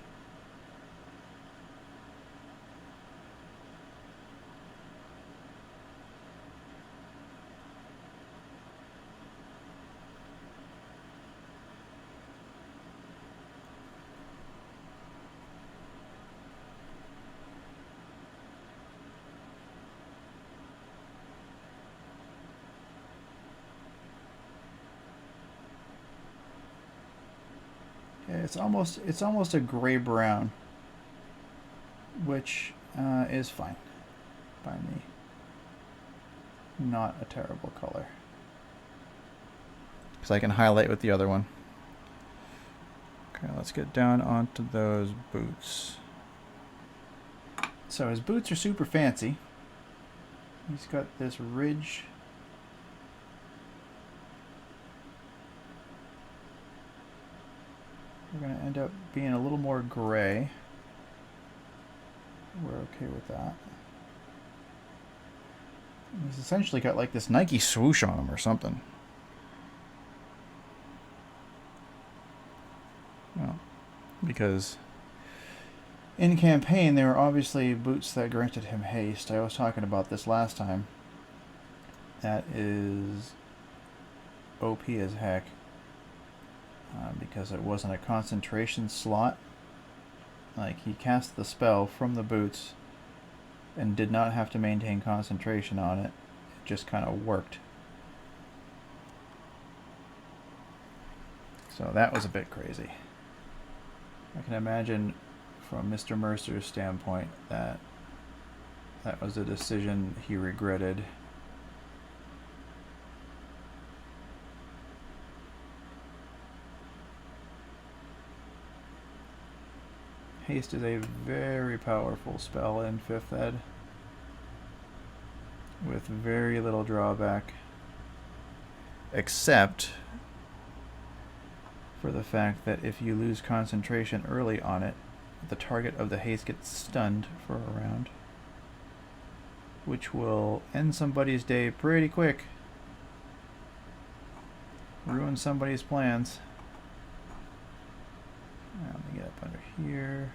It's almost a gray brown, which is fine by me. Not a terrible color. Because I can highlight with the other one. Okay, let's get down onto those boots. So his boots are super fancy. He's got this ridge. We're going to end up being a little more gray. We're okay with that. He's essentially got like this Nike swoosh on him or something. Well, because in campaign there were obviously boots that granted him haste. I was talking about this last time. That is OP as heck. Because it wasn't a concentration slot. Like, he cast the spell from the boots and did not have to maintain concentration on it. It just kind of worked. So that was a bit crazy. I can imagine from Mr. Mercer's standpoint that that was a decision he regretted. Haste is a very powerful spell in 5th Ed, with very little drawback, except for the fact that if you lose concentration early on it, the target of the haste gets stunned for a round, which will end somebody's day pretty quick, ruin somebody's plans. Now, let me get up under here.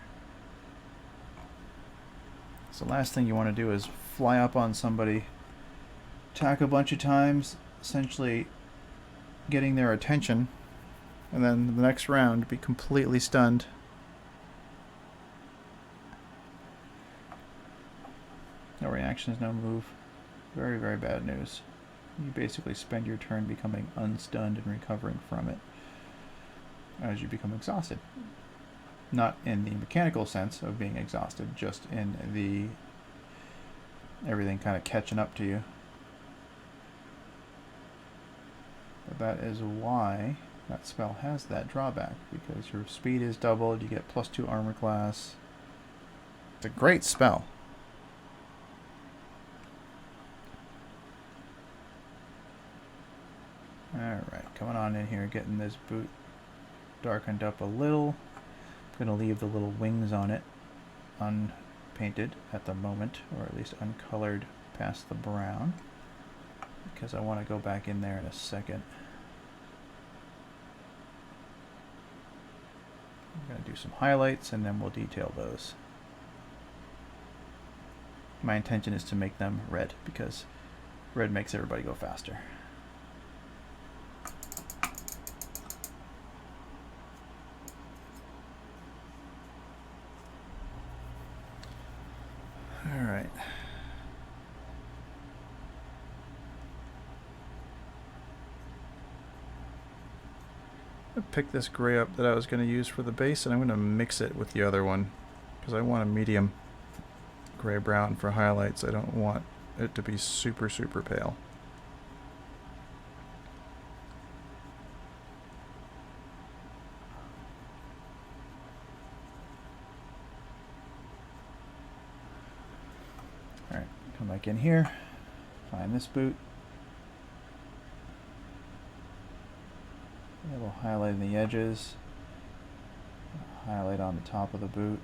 So the last thing you want to do is fly up on somebody, attack a bunch of times, essentially getting their attention, and then the next round be completely stunned. No reactions, no move. Very, very bad news. You basically spend your turn becoming unstunned and recovering from it as you become exhausted. Not in the mechanical sense of being exhausted, just in the everything kind of catching up to you. But that is why that spell has that drawback, because your speed is doubled, you get +2 armor class. It's a great spell. Alright, coming on in here, getting this boot darkened up a little. I'm going to leave the little wings on it unpainted at the moment, or at least uncolored past the brown, because I want to go back in there in a second. I'm going to do some highlights and then we'll detail those. My intention is to make them red, because red makes everybody go faster. Alright. I picked this gray up that I was going to use for the base, and I'm going to mix it with the other one, because I want a medium gray-brown for highlights. I don't want it to be super, super pale. Alright, come back in here, find this boot. A little highlight in the edges, highlight on the top of the boot,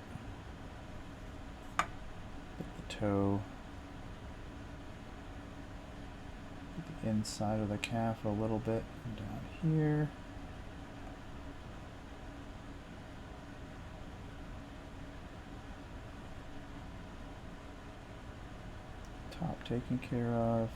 get the toe, get the inside of the calf a little bit down here. Top taken care of.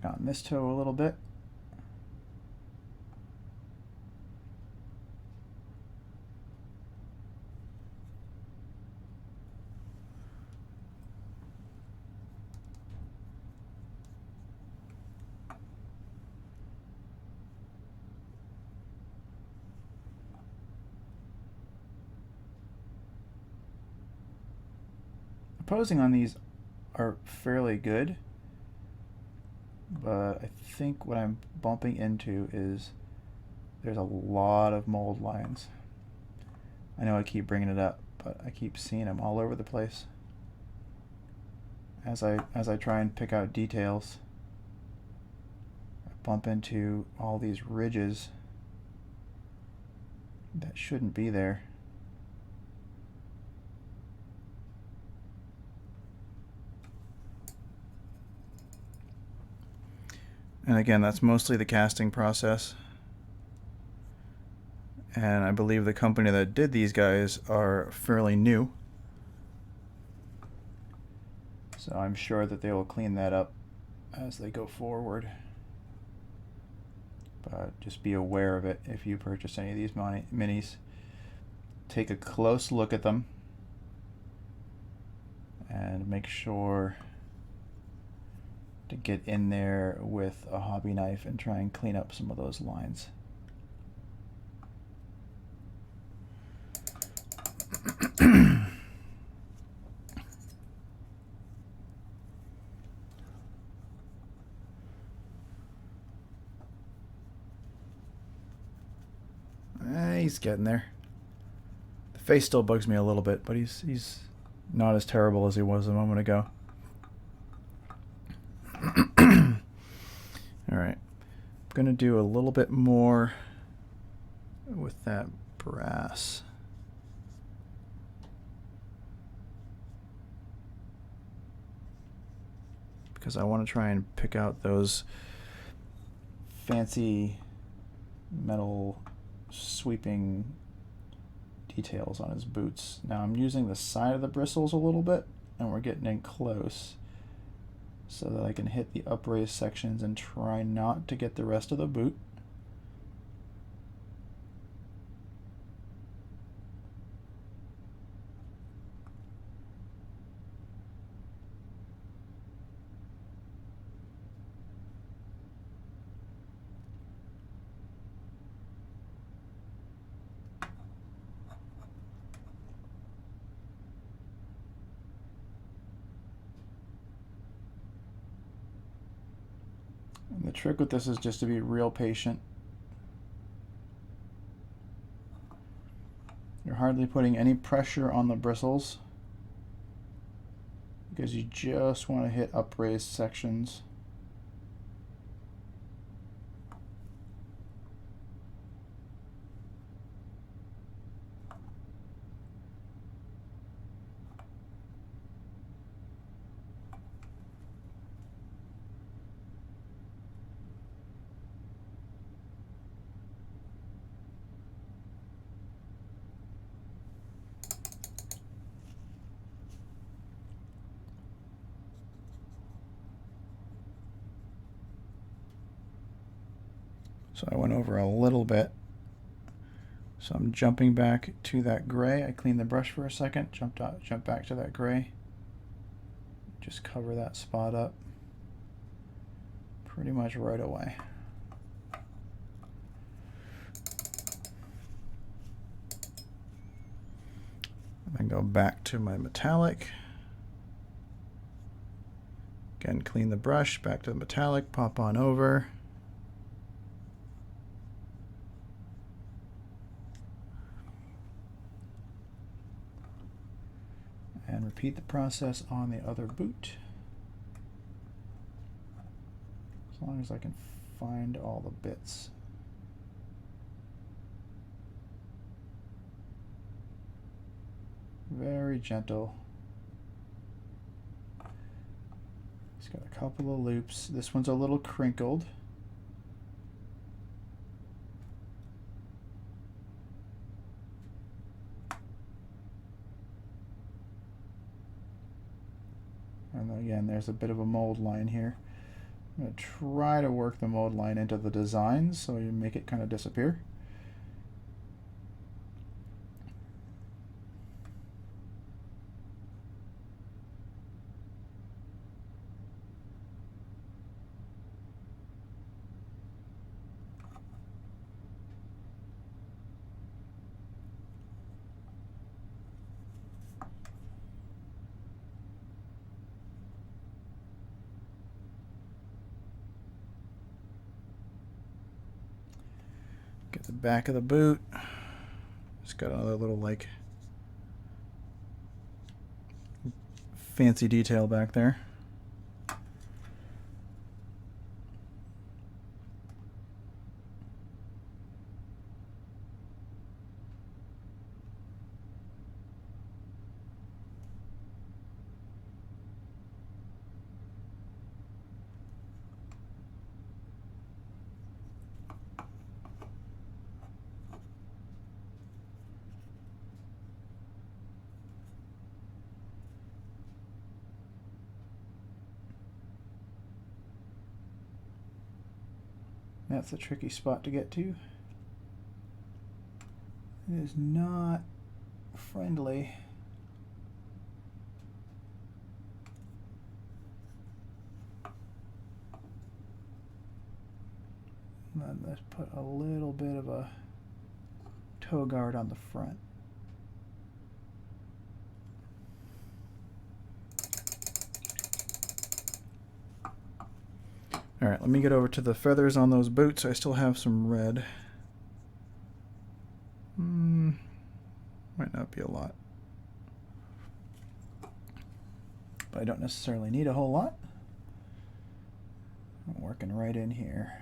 Check on this toe a little bit. Posing on these are fairly good, but I think what I'm bumping into is there's a lot of mold lines. I know I keep bringing it up, but I keep seeing them all over the place. As I try and pick out details, I bump into all these ridges that shouldn't be there. And again, that's mostly the casting process. And I believe the company that did these guys are fairly new. So I'm sure that they will clean that up as they go forward. But just be aware of it if you purchase any of these minis. Take a close look at them and make sure to get in there with a hobby knife and try and clean up some of those lines. He's getting there. The face still bugs me a little bit, but he's not as terrible as he was a moment ago. Alright, I'm going to do a little bit more with that brass. Because I want to try and pick out those fancy metal sweeping details on his boots. Now I'm using the side of the bristles a little bit, and we're getting in close so that I can hit the upraised sections and try not to get the rest of the boot. And the trick with this is just to be real patient. You're hardly putting any pressure on the bristles because you just want to hit upraised sections. So I went over a little bit. So I'm jumping back to that gray. I cleaned the brush for a second, jump back to that gray. Just cover that spot up pretty much right away. And then go back to my metallic. Again, clean the brush, back to the metallic, pop on over. And repeat the process on the other boot. As long as I can find all the bits. Very gentle. It's got a couple of loops. This one's a little crinkled. And again, there's a bit of a mold line here. I'm going to try to work the mode line into the design so you make it kind of disappear. Get the back of the boot. It's got another little like fancy detail back there. That's a tricky spot to get to. It is not friendly. And then let's put a little bit of a toe guard on the front. All right, let me get over to the feathers on those boots. I still have some red. Might not be a lot. But I don't necessarily need a whole lot. I'm working right in here.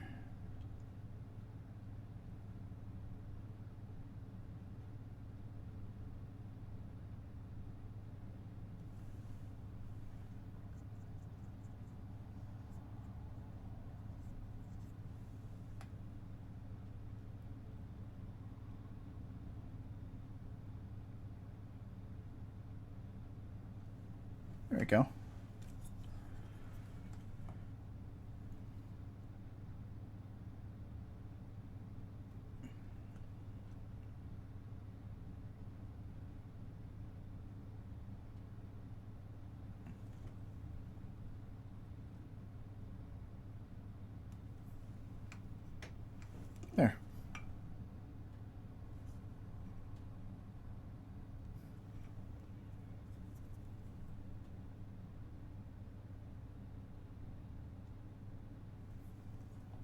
There we go. There.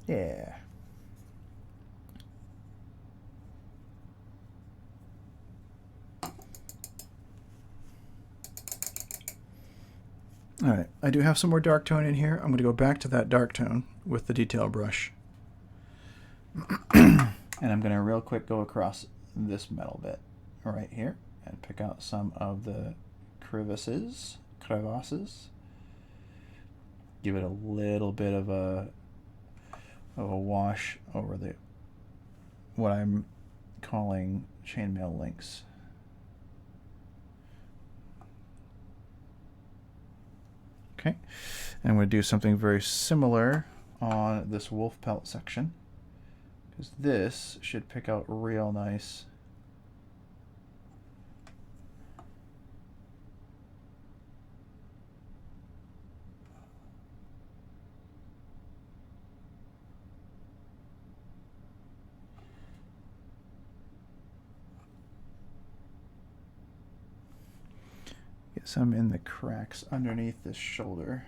Yeah. All right, I do have some more dark tone in here. I'm going to go back to that dark tone with the detail brush. And I'm going to real quick go across this metal bit right here and pick out some of the crevasses. Give it a little bit of a wash over the what I'm calling chainmail links. Okay, and I'm going to do something very similar on this wolf pelt section, because this should pick out real nice. Get some in the cracks underneath this shoulder.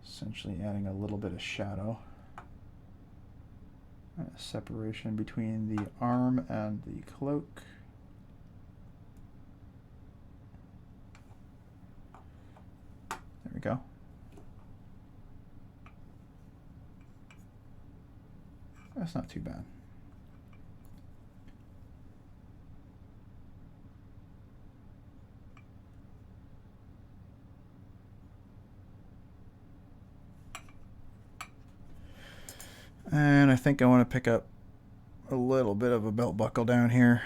Essentially adding a little bit of shadow. A separation between the arm and the cloak. There we go. That's not too bad. And I think I want to pick up a little bit of a belt buckle down here.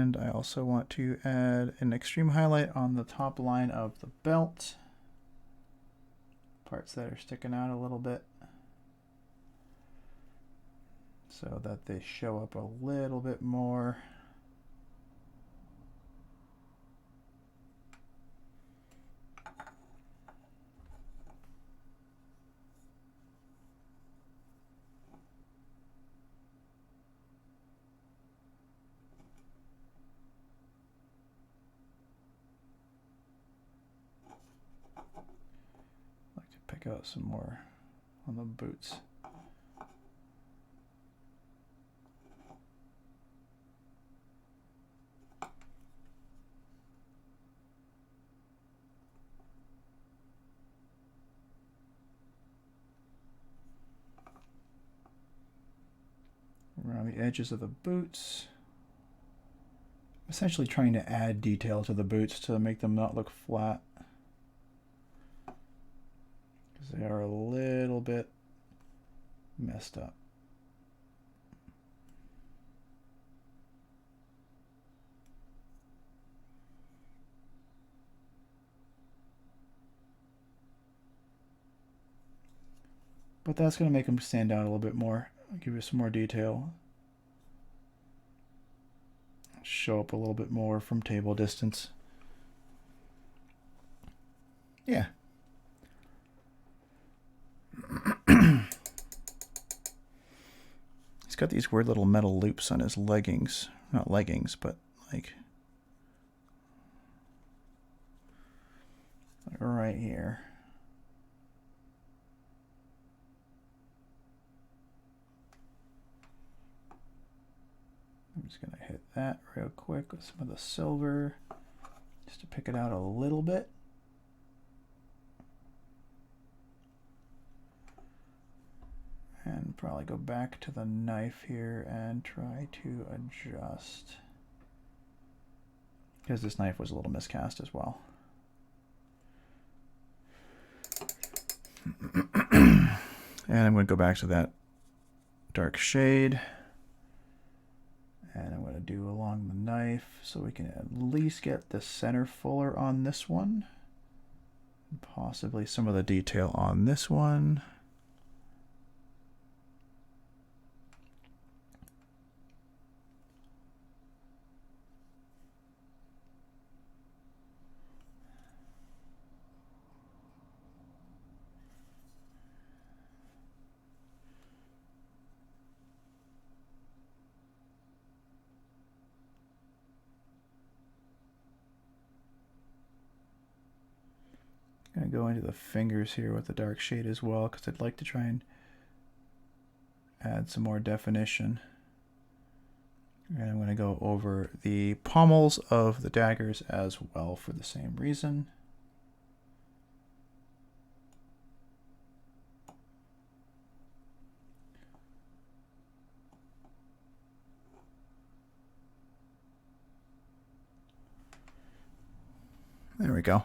And I also want to add an extreme highlight on the top line of the belt. Parts that are sticking out a little bit, so that they show up a little bit more. Pick out some more on the boots. Around the edges of the boots. Essentially trying to add detail to the boots to make them not look flat, because they are a little bit messed up. But that's going to make them stand out a little bit more. I'll give you some more detail. Show up a little bit more from table distance. Yeah. He's got these weird little metal loops on his leggings. Not leggings, but like right here. I'm just going to hit that real quick with some of the silver, just to pick it out a little bit. And probably go back to the knife here and try to adjust, because this knife was a little miscast as well. And I'm going to go back to that dark shade. And I'm going to do along the knife so we can at least get the center fuller on this one. And possibly some of the detail on this one. Going to go into the fingers here with the dark shade as well, because I'd like to try and add some more definition. And I'm going to go over the pommels of the daggers as well for the same reason. There we go.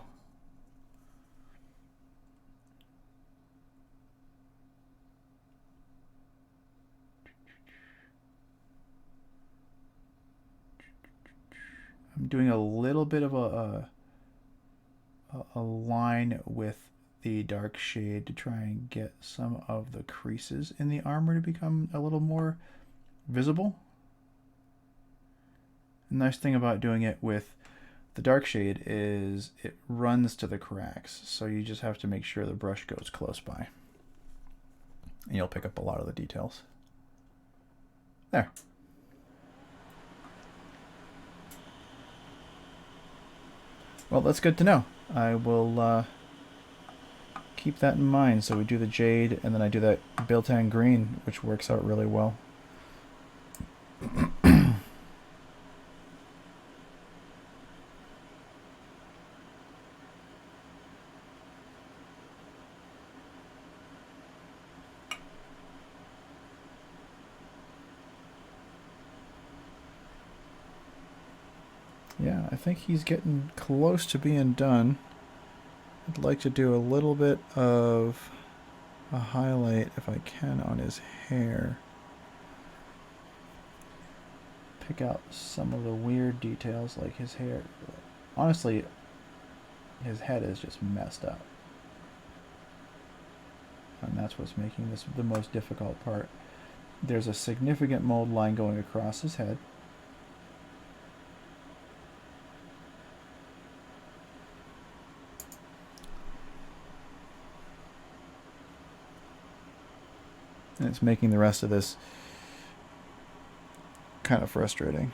I'm doing a little bit of a line with the dark shade to try and get some of the creases in the armor to become a little more visible. The nice thing about doing it with the dark shade is it runs to the cracks, so you just have to make sure the brush goes close by, and you'll pick up a lot of the details. There. Well, that's good to know. I will keep that in mind. So we do the jade, and then I do that biltang green, which works out really well. Yeah, I think he's getting close to being done. I'd like to do a little bit of a highlight, if I can, on his hair. pick out some of the weird details, like his hair. Honestly, his head is just messed up. And that's what's making this the most difficult part. There's a significant mold line going across his head. And it's making the rest of this kind of frustrating.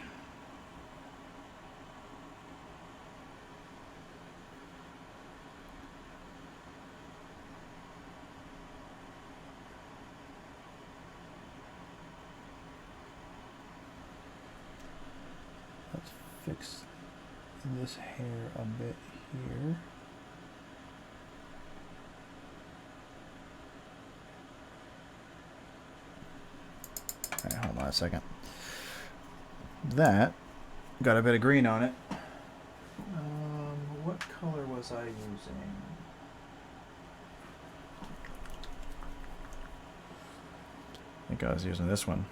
Let's fix this hair a bit here. All right, hold on a second. That got a bit of green on it. What color was I using? I think I was using this one,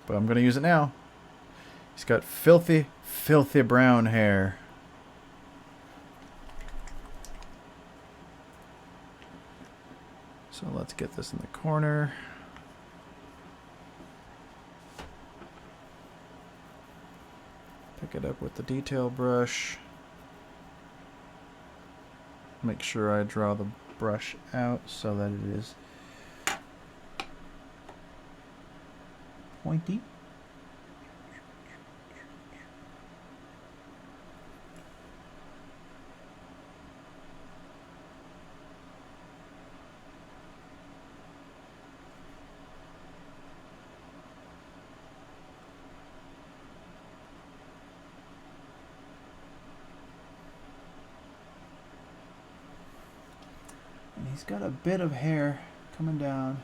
but I'm going to use it now. He's got filthy, filthy brown hair. So let's get this in the corner. Pick it up with the detail brush. Make sure I draw the brush out so that it is pointy. He's got a bit of hair coming down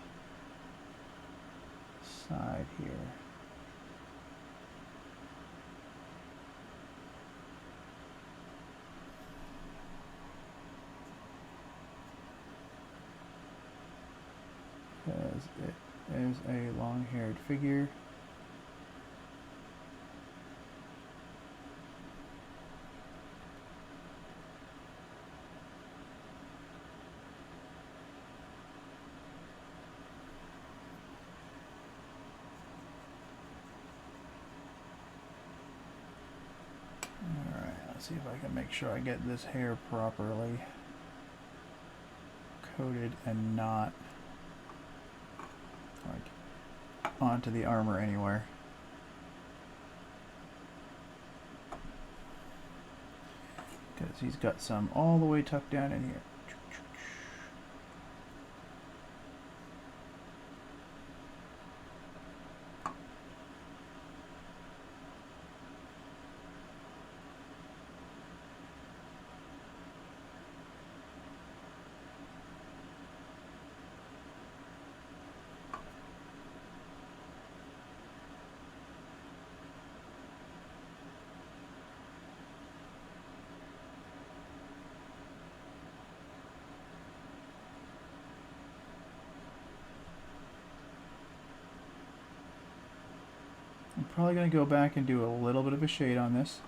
the side here. Because it is a long-haired figure. See if I can make sure I get this hair properly coated and not like onto the armor anywhere. Because he's got some all the way tucked down in here. I'm probably going to go back and do a little bit of a shade on this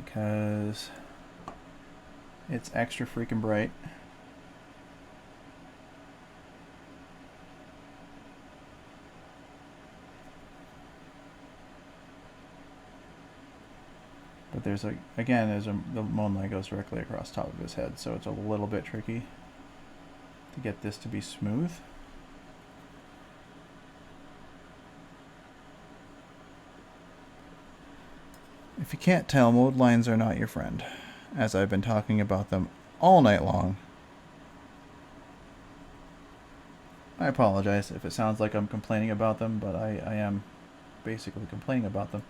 because it's extra freaking bright. But there's the mold line goes directly across top of his head, so it's a little bit tricky to get this to be smooth. If you can't tell, mold lines are not your friend, as I've been talking about them all night long. I apologize if it sounds like I'm complaining about them, but I am basically complaining about them.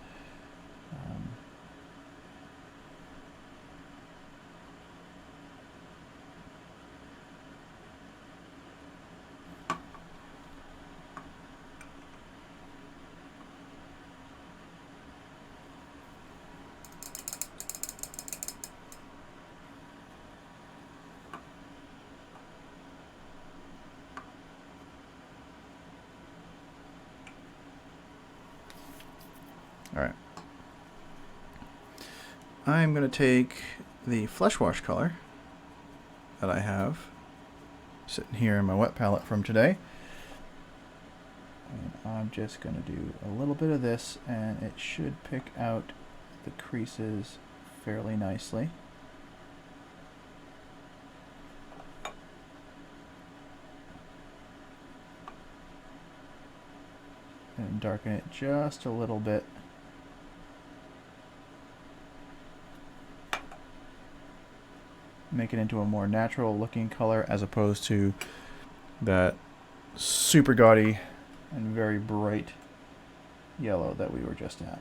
All right. I'm going to take the flesh wash color that I have sitting here in my wet palette from today. And I'm just going to do a little bit of this, and it should pick out the creases fairly nicely. And darken it just a little bit. Make it into a more natural looking color as opposed to that super gaudy and very bright yellow that we were just at.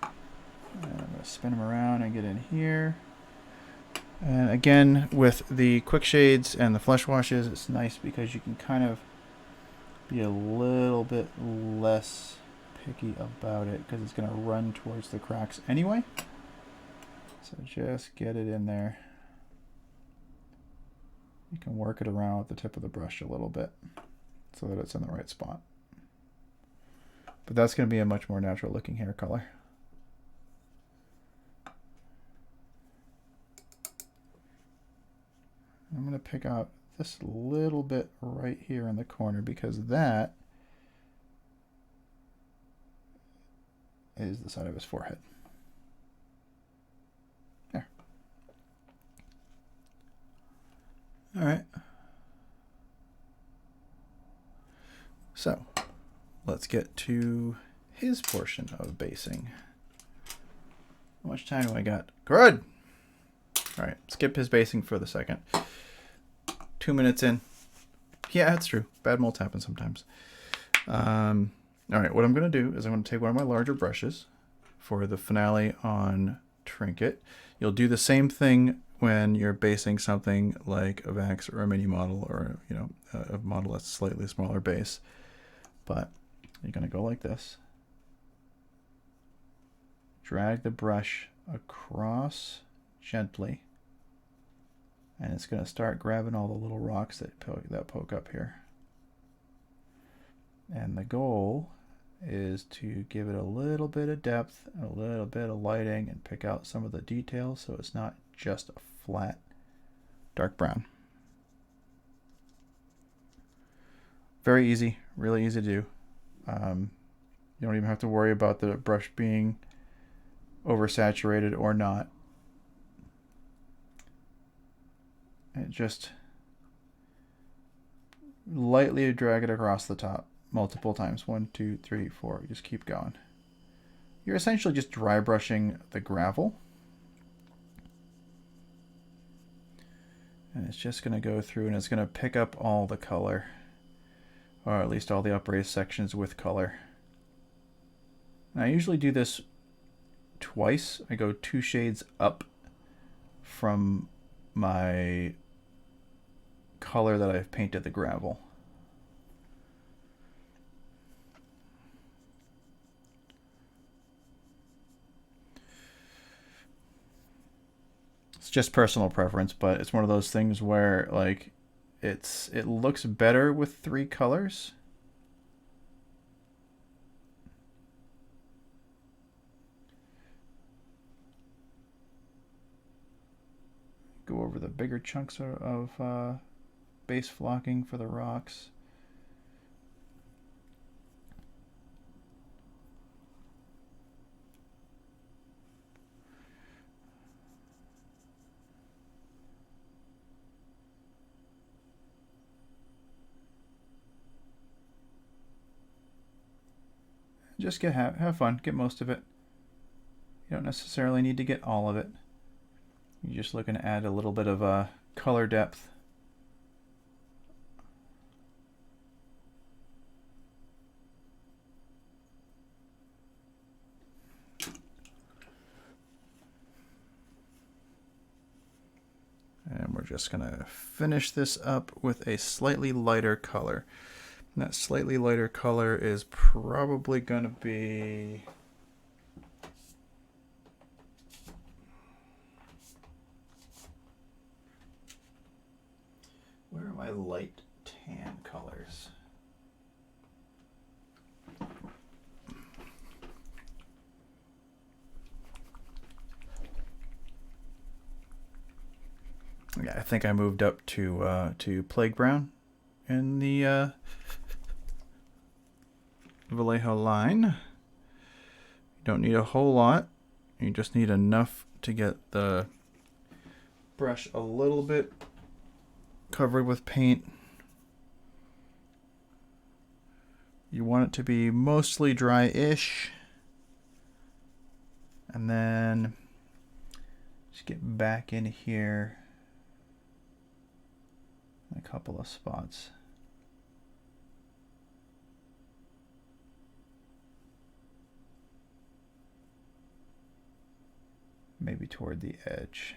And I'm going to spin them around and get in here. And again, with the quick shades and the flesh washes, it's nice because you can kind of be a little bit less picky about it because it's going to run towards the cracks anyway. So just get it in there. You can work it around with the tip of the brush a little bit so that it's in the right spot. But that's going to be a much more natural looking hair color. I'm going to pick out this little bit right here in the corner because that is the side of his forehead. There. All right. So let's get to his portion of basing. How much time do I got? Good. All right, skip his basing for the second. 2 minutes in. Yeah, that's true. Bad molds happen sometimes. All right, what I'm going to do is I'm going to take one of my larger brushes for the finale on Trinket. You'll do the same thing when you're basing something like a Vax or a mini model or a model that's slightly smaller base. But you're going to go like this. Drag the brush across gently. And it's going to start grabbing all the little rocks that poke up here. And the goal is to give it a little bit of depth, a little bit of lighting, and pick out some of the details so it's not just a flat dark brown. Very easy, really easy to do. You don't even have to worry about the brush being oversaturated or not. And just lightly drag it across the top multiple times. 1, 2, 3, 4. Just keep going. You're essentially just dry brushing the gravel. And it's just going to go through and it's going to pick up all the color. Or at least all the upraised sections with color. And I usually do this twice. I go 2 shades up from my color that I've painted the gravel. It's just personal preference, but it's one of those things where like it looks better with 3 colors. Go over the bigger chunks of base flocking for the rocks. Just have fun, get most of it. You don't necessarily need to get all of it. You're just looking to add a little bit of color depth. And we're just going to finish this up with a slightly lighter color. And that slightly lighter color is probably going to be... Where are my light tan colors? Yeah, I think I moved up to Plague Brown in the Vallejo line. You don't need a whole lot. You just need enough to get the brush a little bit covered with paint. You want it to be mostly dry-ish. And then just get back in here in a couple of spots. Maybe toward the edge.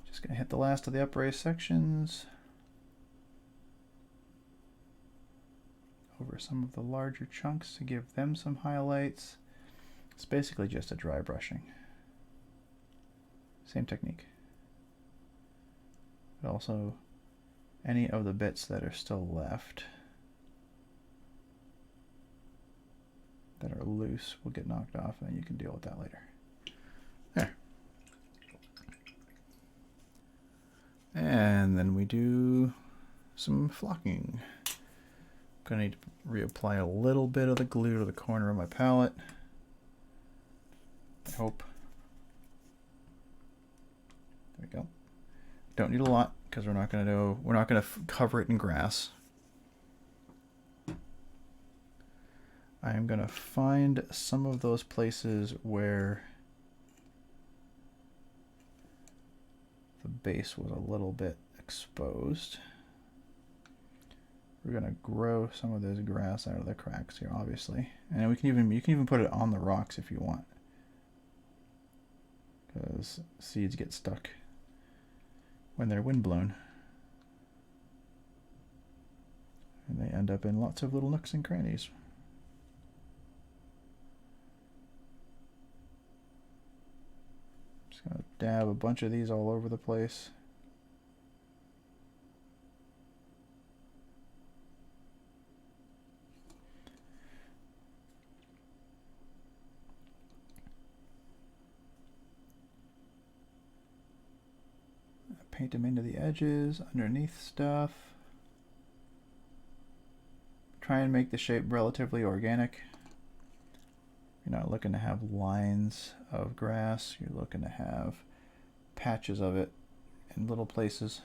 Just gonna hit the last of the upraised sections over some of the larger chunks to give them some highlights. It's basically just a dry brushing. Same technique. But also any of the bits that are still left that are loose will get knocked off, and you can deal with that later. There. And then we do some flocking. Gonna need to reapply a little bit of the glue to the corner of my palette. I hope. There we go. Don't need a lot because we're not gonna cover it in grass. I am gonna find some of those places where the base was a little bit exposed. We're gonna grow some of this grass out of the cracks here, obviously, and you can even put it on the rocks if you want, because seeds get stuck when they're windblown, and they end up in lots of little nooks and crannies. Just gonna dab a bunch of these all over the place. Paint them into the edges, underneath stuff. Try and make the shape relatively organic. You're not looking to have lines of grass. You're looking to have patches of it in little places.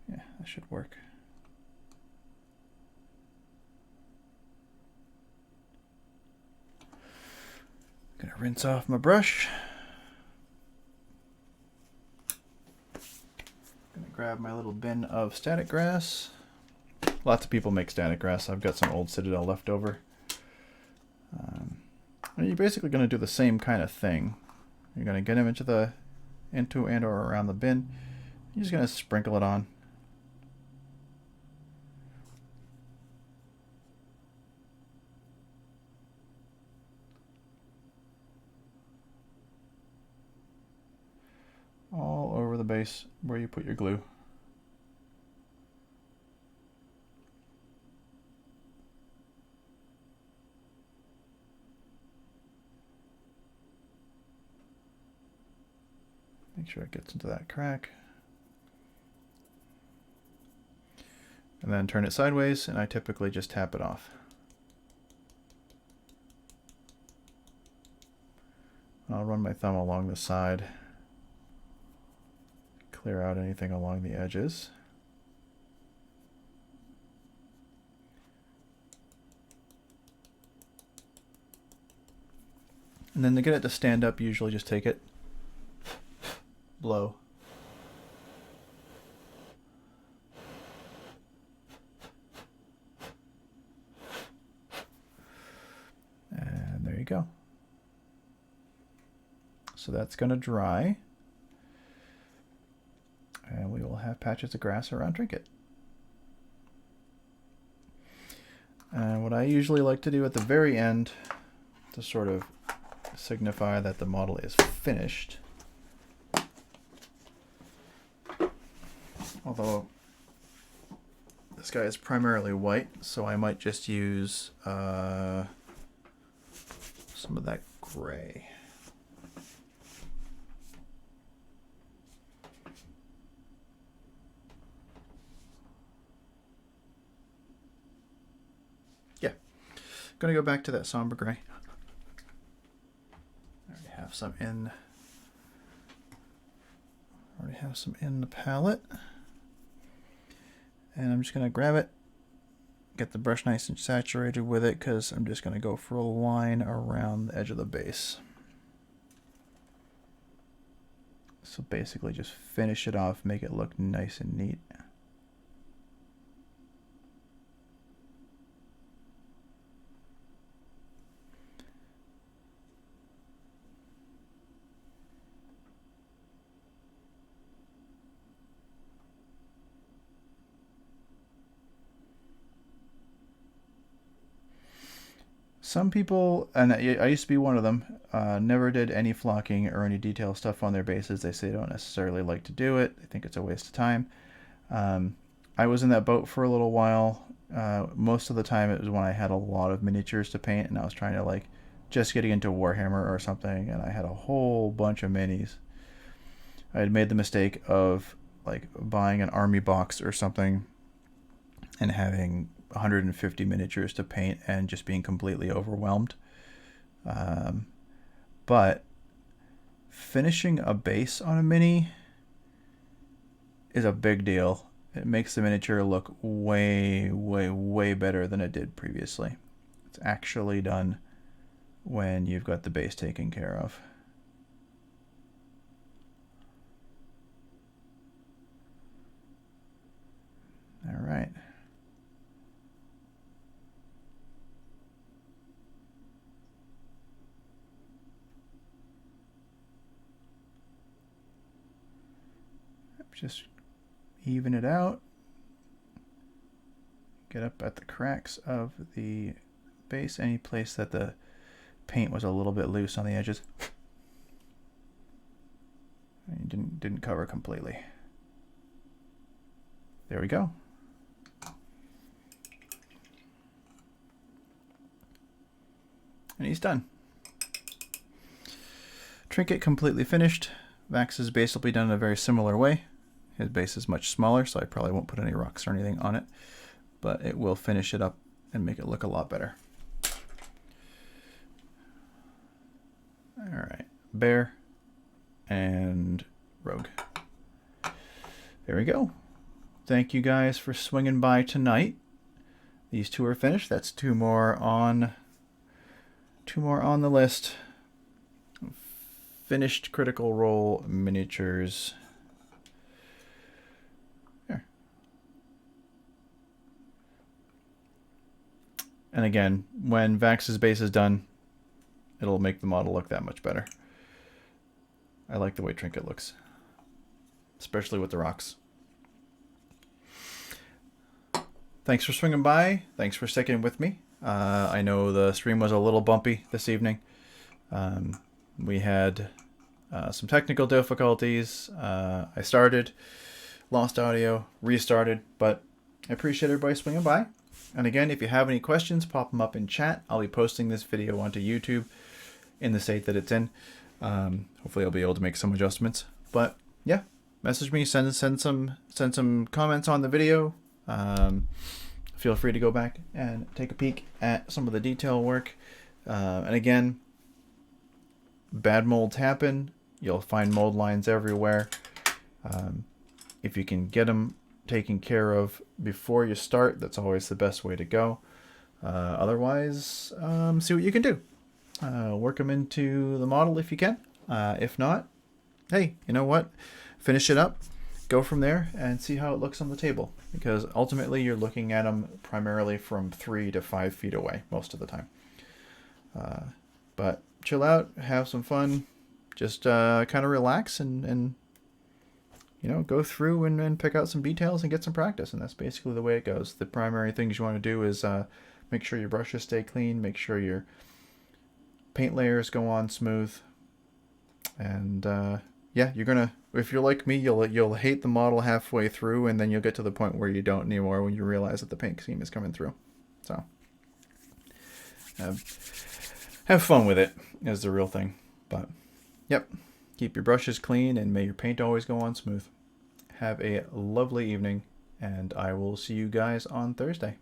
Yeah, that should work. Gonna rinse off my brush. Gonna grab my little bin of static grass. Lots of people make static grass. I've got some old Citadel left over. And you're basically gonna do the same kind of thing. You're gonna get them into and or around the bin. You're just gonna sprinkle it on. All over the base where you put your glue. Make sure it gets into that crack. And then turn it sideways, and I typically just tap it off. I'll run my thumb along the side. Clear out anything along the edges. And then to get it to stand up, usually just take it, blow. And there you go. So that's going to dry. And we will have patches of grass around Trinket. And what I usually like to do at the very end to sort of signify that the model is finished, although this guy is primarily white, so I might just use some of that gray. Yeah, gonna go back to that somber gray. I already have some in. Already have some in the palette. And I'm just going to grab it, get the brush nice and saturated with it, because I'm just going to go for a line around the edge of the base. So basically just finish it off, make it look nice and neat. Some people, and I used to be one of them, never did any flocking or any detail stuff on their bases. They say they don't necessarily like to do it. They think it's a waste of time. I was in that boat for a little while. Most of the time it was when I had a lot of miniatures to paint and I was trying to like just getting into Warhammer or something, and I had a whole bunch of minis. I had made the mistake of like buying an army box or something and having 150 miniatures to paint and just being completely overwhelmed. But finishing a base on a mini is a big deal. It makes the miniature look way, way, way better than it did previously. It's actually done when you've got the base taken care of. All right. Just even it out. Get up at the cracks of the base, any place that the paint was a little bit loose on the edges. And didn't cover completely. There we go. And he's done. Trinket completely finished. Vax is basically done in a very similar way. His base is much smaller, so I probably won't put any rocks or anything on it, but it will finish it up and make it look a lot better. All right, Bear and Rogue. There we go. Thank you guys for swinging by tonight. These two are finished. That's two more on the list. Finished Critical Role miniatures. There. And again, when Vax's base is done, it'll make the model look that much better. I like the way Trinket looks, especially with the rocks. Thanks for swinging by. Thanks for sticking with me. I know the stream was a little bumpy this evening. We had some technical difficulties. I started, lost audio, restarted, but I appreciate everybody swinging by. And again, if you have any questions, pop them up in chat. I'll be posting this video onto YouTube in the state that it's in. Hopefully I'll be able to make some adjustments. But yeah, message me, send some comments on the video. Feel free to go back and take a peek at some of the detail work. And again, bad molds happen. You'll find mold lines everywhere. If you can get them taken care of before you start, that's always the best way to go. Otherwise, see what you can do. Work them into the model if you can. If not, hey, you know what? Finish it up. Go from there and see how it looks on the table. Because ultimately you're looking at them primarily from 3 to 5 feet away most of the time. But chill out, have some fun, just kind of relax and go through and pick out some details and get some practice. And that's basically the way it goes. The primary things you want to do is make sure your brushes stay clean, make sure your paint layers go on smooth, and yeah, you're gonna, if you're like me, you'll hate the model halfway through, and then you'll get to the point where you don't anymore when you realize that the paint scheme is coming through. So have fun with it is the real thing. But yep, keep your brushes clean and may your paint always go on smooth. Have a lovely evening, and I will see you guys on Thursday.